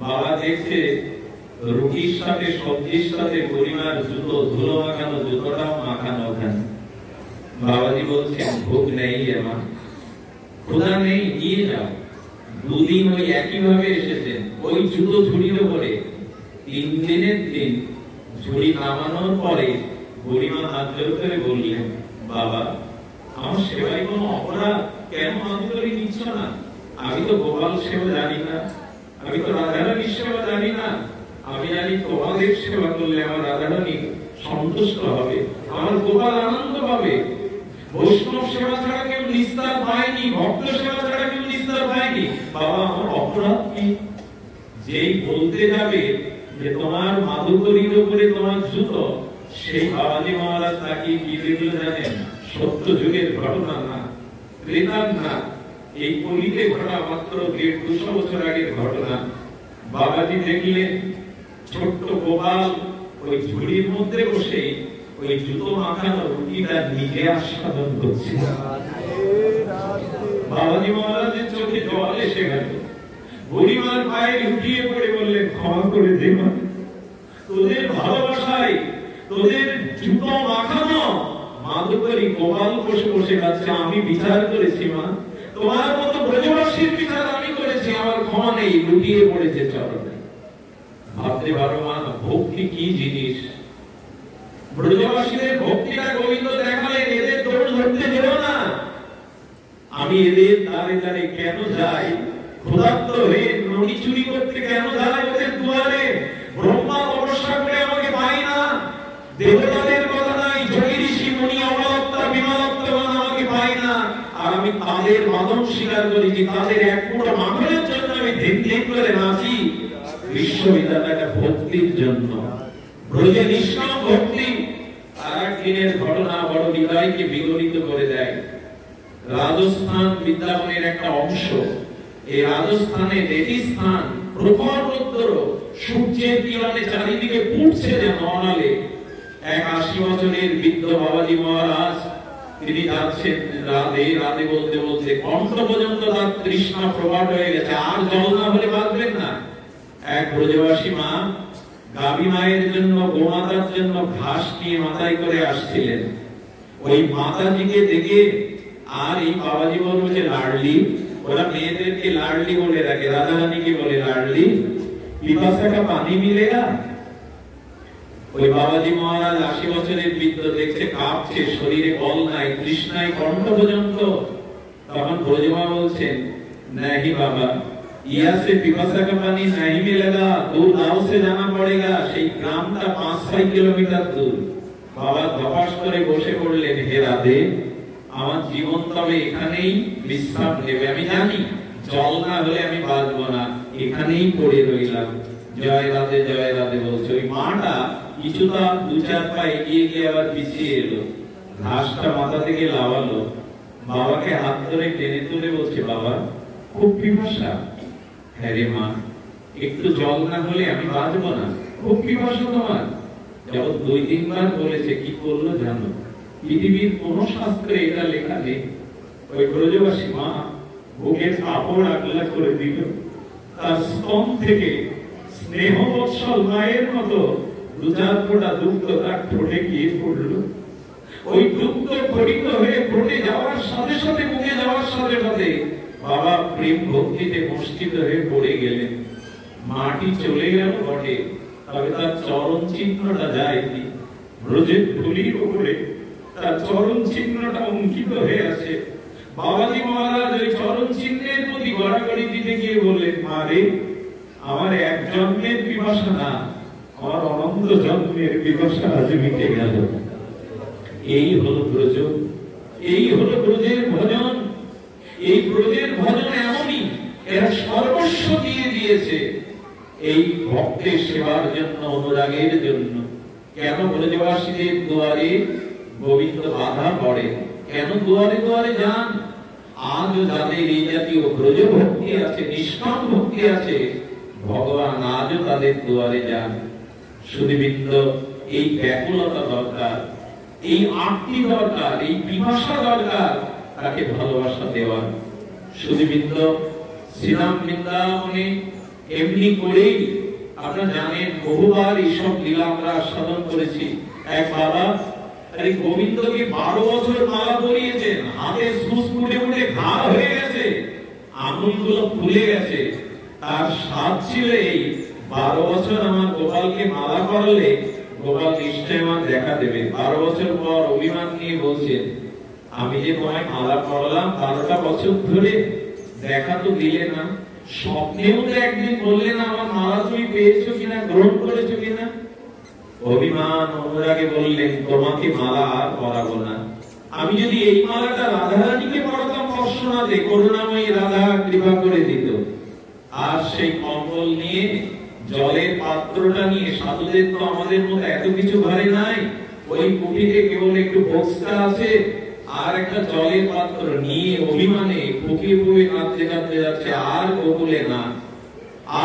[SPEAKER 1] বাবা দেখছে রুটির সাথে সবজির সাথে পরিমাণ জুতো, ধুলো মাখানো জুতোটাও মাখানো ওখানে। বাবাজি বলছেন, ভোগ নেই আমার, ক্ষুধা নেই, নিয়ে যাও। 2 দিন ওই একই ভাবে এসেছেন, ওই জুতো ঝুড়ির উপরে। 3 দিনের দিন ঝুড়ি নামানোর পরে বুড়িমা হাত জোর করে বললেন, বাবা আমার সেবায় কোনো অপরাধ, কেন মাদুরি নিচ্ছ না? আমি তো গোপাল সেবা জানি না, আমি তো রাধারানীর সেবা জানি না। আমি জানি তোমাদের সেবা করলে আমার রাধারানী সন্তুষ্ট হবে, আমার গোপাল আনন্দ পাবে। বৈষ্ণব সেবা ছাড়া কেউ নিস্তার পায়নি, ভক্ত সেবা ছাড়া কেউ নিস্তার পায়নি। বাবা আমার অপরাধ কি? যেই বলতে যাবে যে তোমার মাদুকরির উপরে তোমার জুতো, সেই বাবাজি মহারাজ তাকে কি দেখলো জানেন? সত্য যুগের ঘটনা না, ত্রেতার না, এই কলিতে ঘটা মাত্র 150-200 বছর আগের ঘটনা। বাবাজি দেখলেন ছোট্ট গোপাল ওই ঝুড়ির মধ্যে বসে ওই জুতো মাখানো রুটিটা নিজে আস্বাদন করছে। বাবাজি মহারাজের চোখে জল এসে গেল। বুড়িমার পায়ে লুটিয়ে পড়ে বললেন, ক্ষমা করে দে মা, তোদের ভালোবাসায় তোদের জুতো মাখানো মাদুকরি গোপাল বসে বসে খাচ্ছে, আমি বিচার করেছি মা, তোমার মতো ব্রজবাসীর বিচার আমি করেছি, আমার ক্ষমা নেই, লুটিয়ে পড়েছে চরণে। ভাবতে পারো মা, ভক্তি কি জিনিস। ব্রজবাসীদের ভক্তিটা গোবিন্দ দেখালেন, এদের আমি এদের দ্বারে দ্বারে কেন যাই? ক্ষুধার্ত হয়ে নড়ি চুরি করতে কেন যাই ওদের দুয়ারে? ব্রহ্মা তপস্যা করে আমাকে পাই না, দেবতাদের কথা নাই, যোগী ঋষি মুনি অমরত্তা বিমলত্তগণ আমাকে পাই না, আর আমি তাদের মাদন স্বীকার করেছি, তাদের এক ফুটা মাখনের জন্য আমি ধিন ধিন করে নাচি। বিশ্ববিদ্যালয়টা ভক্তির জন্য, ব্রজে নিষ্কাম ভক্তি। আর একদিনের ঘটনা বড় হৃদয়কে বিগলিত করে দেয়। রাজস্থান বৃন্দাবনের একটা অংশ, এই রাজস্থানের এটি স্থান, প্রখর রৌদ্র, সূর্যের কিরণে চারিদিকে পুড়ছে যেন অনালে। এক 80 বছরের বৃদ্ধ বাবাজি মহারাজ, তিনি যাচ্ছেন রাধে রাধে বলতে বলতে কণ্ঠ পর্যন্ত তার তৃষ্ণা প্রকট হয়ে গেছে, আর জল না হলে বাঁচবেন না। এক ব্রজবাসী মা গাভী মায়ের জন্য, গোমাতার জন্য ঘাস নিয়ে মাথায় করে আসছিলেন। ওই মাতাজিকে দেখে আর এই বাবাজি বলল যে লাডলি, ওরা মেয়েদেরকে লাডলি বলে রাখে, রাধা রানীকে বলে লাডলি, পিপাসা কা পানি মিলেগা। ওই বাবাজি মহারাজ 80 বছরের বৃদ্ধ, দেখছে কাঁপছে, শরীরে বল নাই, তৃষ্ণায় কণ্ঠ পর্যন্ত। তখন ব্রজমা বলছেন, नहीं बाबा, यहाँ से पिपासा का पानी नहीं मिलेगा, दूर गांव से जाना पड़ेगा। সেই গ্রামটা 5-6 কিলোমিটার দূর। বাবা ধপাস করে বসে পড়লেন, হে রাধে, আমার জীবন তবে এখানেই বিশ্রাম নেবে। আমি জানি জল না হলে আমি বাঁচবো না, এখানেই পড়ে রইলাম। জয় রাধে বলছে। ওই মাটা কিছুটা 2-4 পা এগিয়ে গিয়ে আবার পিছিয়ে এলো, ঘাসটা মাথা থেকে লাগালো, বাবাকে হাত ধরে টেনে তুলে বলছে, বাবা খুব পিপাসা। হ্যাঁ রে মা, একটু জল না হলে আমি বাঁচবো না, খুব পিপাসা তোমার। যখন 2-3 বার বলেছে, কি করলো জানো? পৃথিবীর কোন শাস্ত্রে এটা লেখা নেই। ওই ব্রজবাসী মা বুকের কাপড় আগলা করে দিল, তার স্তন থেকে স্নেহ বৎসল মায়ের মতো 2-4 ফোঁটা দুগ্ধ তার ঠোঁটে গিয়ে পড়লো। ওই দুগ্ধ পরিত হয়ে ঠোঁটে যাওয়ার সাথে সাথে, মুখে যাওয়ার সাথে সাথে বাবা প্রেম ভক্তিতে মস্তিত হয়ে পড়ে গেলেন। মাটি চলে গেল বটে, তবে তার চরণ চিহ্নটা যায়নি। ব্রজের ধুলির উপরে তার চরণ চিহ্নটা অঙ্কিত হয়ে আছে। বাবাজি মহারাজ ওই চরণ চিহ্নের প্রতি গড়াগড়ি দিতে গিয়ে বললেন, মা রে, আমার এক জন্মের পিপাসা না, আমার অনন্ত জন্মের পিপাসা আজ মিটে গেল। এই হলো ব্রজ, এই হলো ব্রজের ভজন। এই ব্রজের ভজন এমনই, এরা সর্বস্ব দিয়ে দিয়েছে এই ভক্তের সেবার জন্য, অনুরাগের জন্য। কেন ব্রজবাসীদের দুয়ারে গোবিন্দ বাধা পড়ে? কেন দুয়ারে দুয়ারে যান? আজও যাদের এই জাতীয় ব্রজ ভক্তি আছে, নিষ্কাম ভক্তি আছে, ভগবান আজও তাদের দুয়ারে যান। সুধীবৃন্দ, এই ব্যাকুলতা দরকার, এই আরতি দরকার, এই পিপাসা দরকার, তাকে ভালোবাসা দেওয়ার। সুধীবৃন্দ, শ্রীরাম বৃন্দাবনে এমনি করেই আপনারা জানেন, বহুবার এইসব লীলা আমরা আস্বাদন করেছি। এক বাবা গোবিন্দকে 12 বছর মালা পরিয়েছেন, হাতে সুস ফুটে ফুটে ঘা হয়ে গেছে, আঙুলগুলো ফুলে গেছে। তার স্বাদ ছিল এই, 12 বছর আমার গোপালকে মালা করালে গোপাল নিশ্চয় আমার দেখা দেবে। 12 বছর পর অভিমান নিয়ে বলছেন, আমি যে তোমায় মালা পরালাম 12টা বছর ধরে, দেখা তো দিলে না, স্বপ্নেও তো একদিন বললে না আমার মালা তুমি পেয়েছো কিনা, গ্রহণ করেছো কিনা। অভিমান অনুরাগে বললেন, তোমাকে মালা আর পরাবো না। আমি যদি এই মালাটা রাধারানীকে পরাতাম পর্ষণাতে, করুণাময়ী রাধা কৃপা করে দিত। আর সেই কম্বল নিয়ে, জলের পাত্রটা নিয়ে, সাধুদের তো আমাদের মতো এত কিছু ঘরে নাই, ওই কুটিতে কেবল একটু বক্সটা আছে আর একটা জলের পাত্র নিয়ে অভিমানে ফুকিয়ে ফুকিয়ে কাঁদতে কাঁদতে যাচ্ছে। আর গোকুলে না,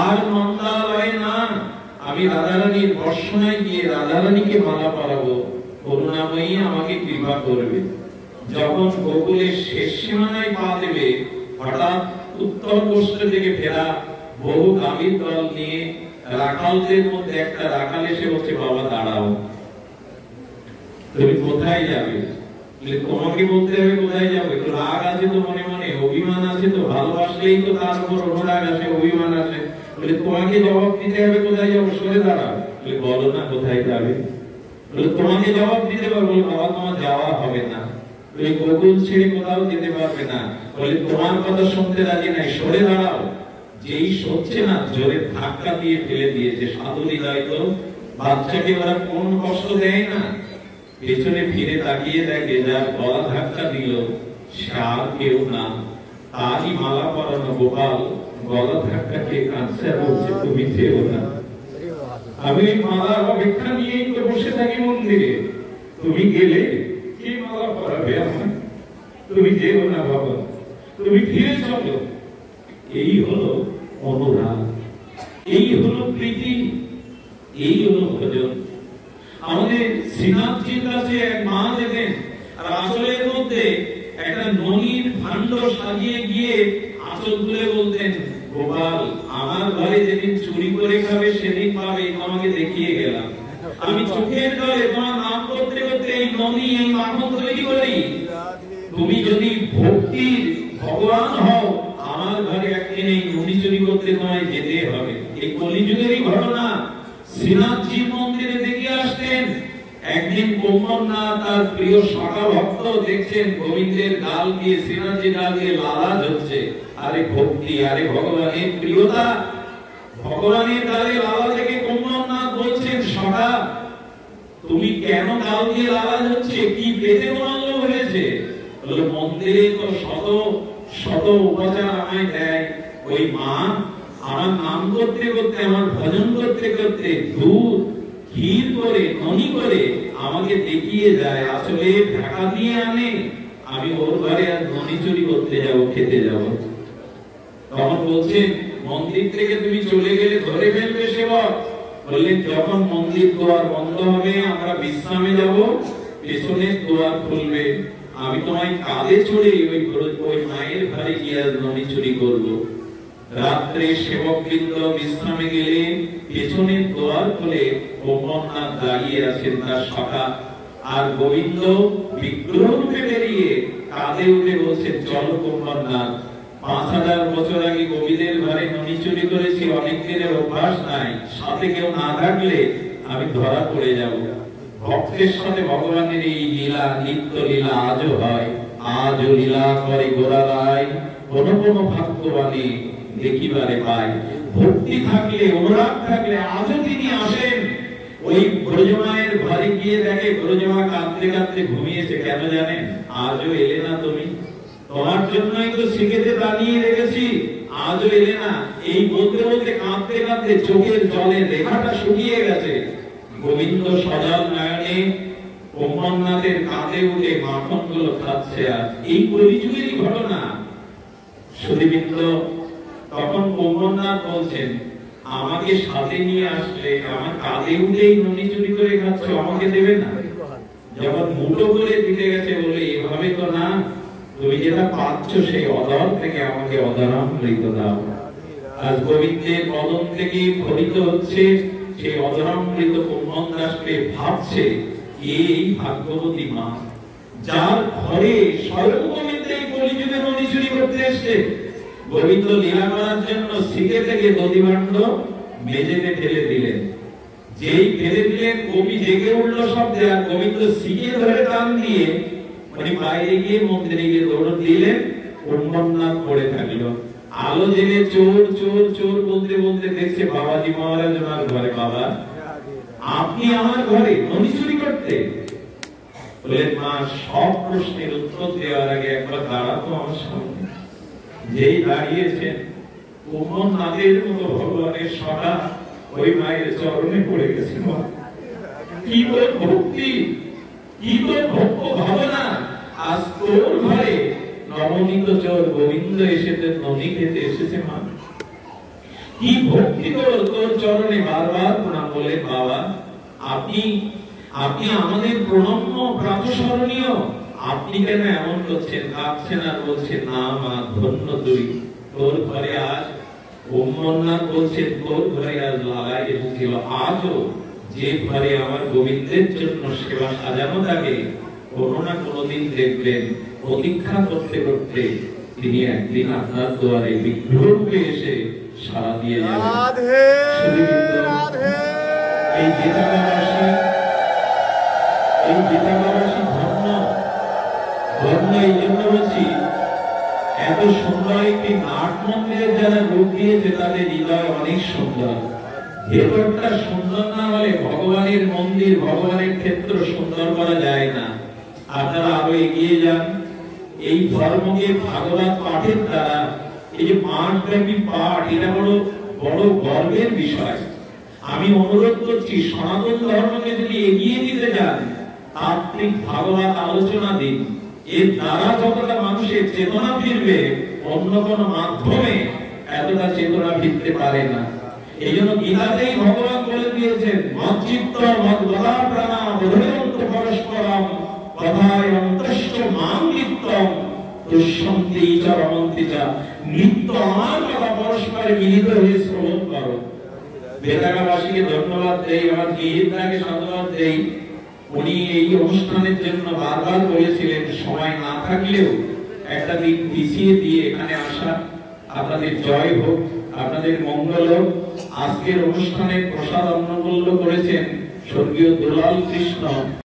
[SPEAKER 1] আর নন্দালয়ে না, আমি রাধারানীর বর্ষণায় গিয়ে রাধারানীকে মালা পরাবো, করুণাময়ী আমাকে কৃপা করবে। যখন গোকুলের শেষ সীমানায় পা দেবে, হঠাৎ উত্তর পশ্চিম থেকে ফেরা বহু গাভীর দল নিয়ে রাখালদের মধ্যে একটা রাখাল এসে বলছে, বাবা দাঁড়াও, তুমি কোথায় যাবে? তোমাকে বলতে হবে কোথায় যাবে। রাগ আছে তো মনে মনে, অভিমান আছে তো, ভালোবাসলেই তো তার উপর অনুরাগ আসে, অভিমান আসে। বলে তোমাকে জবাব দিতে হবে কোথায় যাবো, সরে দাঁড়াও। বলে বলো না কোথায় যাবে। বলে তোমাকে জবাব দিতে পারবো। বাবা তোমার যাওয়া হবে না, ওই গোকুল ছেড়ে কোথাও যেতে পারবে না, বলে তোমার কথা শুনতে রাজি নাই, সরে দাঁড়াও। যেই সরছে না, জোরে ধাক্কা দিয়ে ফেলে দিয়েছে। সাধু হৃদয় তো বাচ্চাকে ওরা কোন কষ্ট দেয় না, পেছনে ফিরে তাকিয়ে দেখে যার গলা ধাক্কা দিল সে আর কেউ না, তারই মালা পরানো গোপাল গলা ধাক্কা খেয়ে কাঁদছে, বলছে তুমি যেও না, আমি মালার অপেক্ষা নিয়েই তো বসে থাকি মন্দিরে, তুমি গেলে কে মালা পরাবে আমার, তুমি যেও না বাবা, তুমি ফিরে চলো। এই হলো অনুরাগ, এই হলো প্রীতি, এই হলো ভজন। আমাদের শ্রীনাথজির কাছে এক মা যেতেন, আর আঁচলের মধ্যে একটা ননির ভাণ্ড সাজিয়ে গিয়ে আঁচল তুলে বলতেন, গোপাল আমার ঘরে যেদিন চুরি করে খাবে সেদিন পাবে, তোমাকে দেখিয়ে গেলাম। আমি চোখের জলে তোমার নাম করতে করতে এই ননি, এই মাখন তৈরি করি। তুমি যদি ভক্তির ভগবান হও, আমার ঘরে একদিন এই ননি চুরি করতে তোমায় যেতে হবে। এই কলিযুগেরই ঘটনা। শ্রীনাথজির মন্দিরে দেখে আসতেন, একদিন কোম্মন্না তার প্রিয় সখা ভক্ত দেখছেন গোবিন্দের গাল দিয়ে, শ্রীনাথজির গাল দিয়ে লালাজ হচ্ছে। আরে ভক্তি, আরে ভগবানের প্রিয়তা, ভগবানের গালে লালা থেকে কোম্মন্না বলছেন, সখা তুমি কেন গাল দিয়ে লালাজ হচ্ছে, কি পেতে তোমার লোভ হয়েছে? বলে মন্দিরে তো শত শত উপাচার আমায় দেয়, ওই মা আমার নাম করতে করতে, আমার ভজন করতে করতে দুধ ক্ষীর করে ননি করে আমাকে দেখিয়ে যায়, আসলে ঢাকা দিয়ে আনে, আমি ওর ঘরে আর ননি চুরি করতে যাব, খেতে যাব। তখন বলছেন, মন্দির থেকে তুমি চলে গেলে ধরে ফেলবে সেবক। বললেন, যখন মন্দির দুয়ার বন্ধ হবে আমরা বিশ্রামে যাব, পেছনের দুয়ার খুলবে, আমি তোমায় কাঁধে চড়ে ওই মায়ের ঘরে গিয়ে ননি চুরি করবো। রাত্রে সেবকবৃন্দ বিশ্রামে গেলে পেছনের দ্বার খুলে কোম্মন্নাথ দাঁড়িয়ে আছেন তার সখা, আর গোবিন্দ বিগ্রহ রূপে বেরিয়ে কাঁধে উঠে বলছেন, চলো কোম্মন্নাথ, 5000 বছর আগে গোবিন্দের ঘরে ননি চুরি করেছি, অনেক দিনের অভ্যাস নাই, সাথে কেউ না থাকলে আমি ধরা পড়ে যাব। ভক্তের সাথে ভগবানের এই লীলা, নিত্য লীলা আজও হয়, আজও লীলা করে গোড়ায়, কোন কোন ভাগ্যবানী দেখিবারে পায়। ভক্তি থাকলে, অনুরাগ থাকলে আজও তিনি আসেন। ওই ব্রজমায়ের ঘরে গিয়ে দেখে ব্রজমা কাঁদতে কাঁদতে ঘুমিয়েছে, কেন জানেন? আজও এলে না তুমি, তোমার জন্যই তো শিখেতে দাঁড়িয়ে রেখেছি, আজও এলে না। এই বলতে বলতে কাঁদতে কাঁদতে চোখের জলের রেখাটা শুকিয়ে গেছে। গোবিন্দ সজল নয়নে কোম্মন্নাথের কাঁধে উঠে মাখন গুলো খাচ্ছে। আর এই কলিযুগেরই ঘটনা। সুধীবৃন্দ, তখন কোম্মন্নাথ বলছেন, আমাকে সাথে নিয়ে আসলে, আমার কাঁধে উঠেই ননি চুরি করে খাচ্ছ, আমাকে দেবে না? যখন মুঠো করে দিতে গেছে, বলে এভাবে তো না, তুমি যেটা পাচ্ছ সেই অদর থেকে আমাকে অদরামৃত দাও। আজ গোবিন্দের কদম থেকে ফলিত হচ্ছে সেই অদরামৃত। কোম্মন্নাথ ভাবছে, এই ভাগ্যবতী মা, যার ঘরে স্বয়ং গোবিন্দ এই কলিযুগে ননি চুরি করতে এসছে। গোবিন্দ লীলা করার জন্য শিখে থেকে দধিভাণ্ড মেঝেতে ফেলে দিলেন। যেই ফেলে দিলেন, কবি জেগে উঠল শব্দে, আর গোবিন্দ শিখে ধরে টান দিয়ে উনি বাইরে গিয়ে মন্দিরে গিয়ে দৌড় দিলেন। কোম্মন্নাথ পড়ে থাকলো। আলো জেলে চোর চোর চোর বলতে বলতে দেখছে বাবাজি মহারাজ ওনার ঘরে। বাবা, আপনি আমার ঘরে ননি চুরি করতে? বললেন, মা, সব প্রশ্নের উত্তর দেওয়ার আগে একবার দাঁড়াতো আমার সামনে। যেই দাঁড়িয়েছেন, কোম্মন্নাথের মতো ভগবানের সখা ওই মায়ের চরণে পড়ে গেছে। কি তোর ভক্তি, কি তোর ভক্ত ভাবনা! আজ তোর ঘরে নবনীত চোর গোবিন্দ এসেছে, ননি খেতে এসেছে। মা, কি ভক্তি তোর! তোর চরণে বারবার প্রণাম। বলে, বাবা, আপনি আমাদের প্রণম্য প্রাতঃস্মরণীয়, আপনি কেন এমন করছেন? কাঁদছেন আর বলছেন, না মা, ধন্য তুই, তোর ঘরে আজ। কোম্মন্নাথ বলছেন, তোর ঘরে আজ লালাই এসেছিল। আজও যে ঘরে আমার গোবিন্দের জন্য সেবা সাজানো থাকে, কোনো না কোনোদিন দেখবেন প্রতীক্ষা করতে করতে তিনি একদিন আপনার দুয়ারে বিগ্রহ রূপে এসে সাড়া দিয়ে যাবেন। এই জেতাবাসী ধন্য। এই জন্য বলছি, এত সুন্দর একটি নাট মন্দিরে যারা রূপ দিয়েছে তাদের হৃদয় অনেক সুন্দর। ভেতরটা সুন্দর না হলে ভগবানের মন্দির, ভগবানের ক্ষেত্র সুন্দর করা যায় না। আপনারা আরো এগিয়ে যান। এই ধর্মকে ভাগবত পাঠের দ্বারা, এই যে মাসব্যাপী পাঠ, এটা বড় বড় গর্বের বিষয়। আমি অনুরোধ করছি, সনাতন ধর্মকে যদি এগিয়ে দিতে যান, তাত্ত্বিক ভাগবত আলোচনা দিন। এর দ্বারা যতটা মানুষের চেতনা ফিরবে, অন্য কোন মাধ্যমে এতটা চেতনা ফিরতে পারে না। এই জন্য গীতাতেই ভগবান বলে দিয়েছেন, মচ্চিত্ত মদ্গতা প্রাণা বোধয়ন্ত পরস্পরম কথায় অন্তশ্চ মাং নিত্যম দুঃসন্তি চ রমন্তি চ। নিত্য আমার কথা পরস্পরে মিলিত হয়ে শ্রবণ করো। বেদাগাবাসীকে ধন্যবাদ দেই, আমার গিরিদাকে সাধুবাদ দেই। উনি এই অনুষ্ঠানের জন্য বারবার বলেছিলেন, সময় না থাকলেও একটা দিন পিছিয়ে দিয়ে এখানে আসা। আপনাদের জয় হোক, আপনাদের মঙ্গল হোক। আজকের অনুষ্ঠানে প্রসাদ অন্নমূল্য করেছেন স্বর্গীয় দুলাল কৃষ্ণ।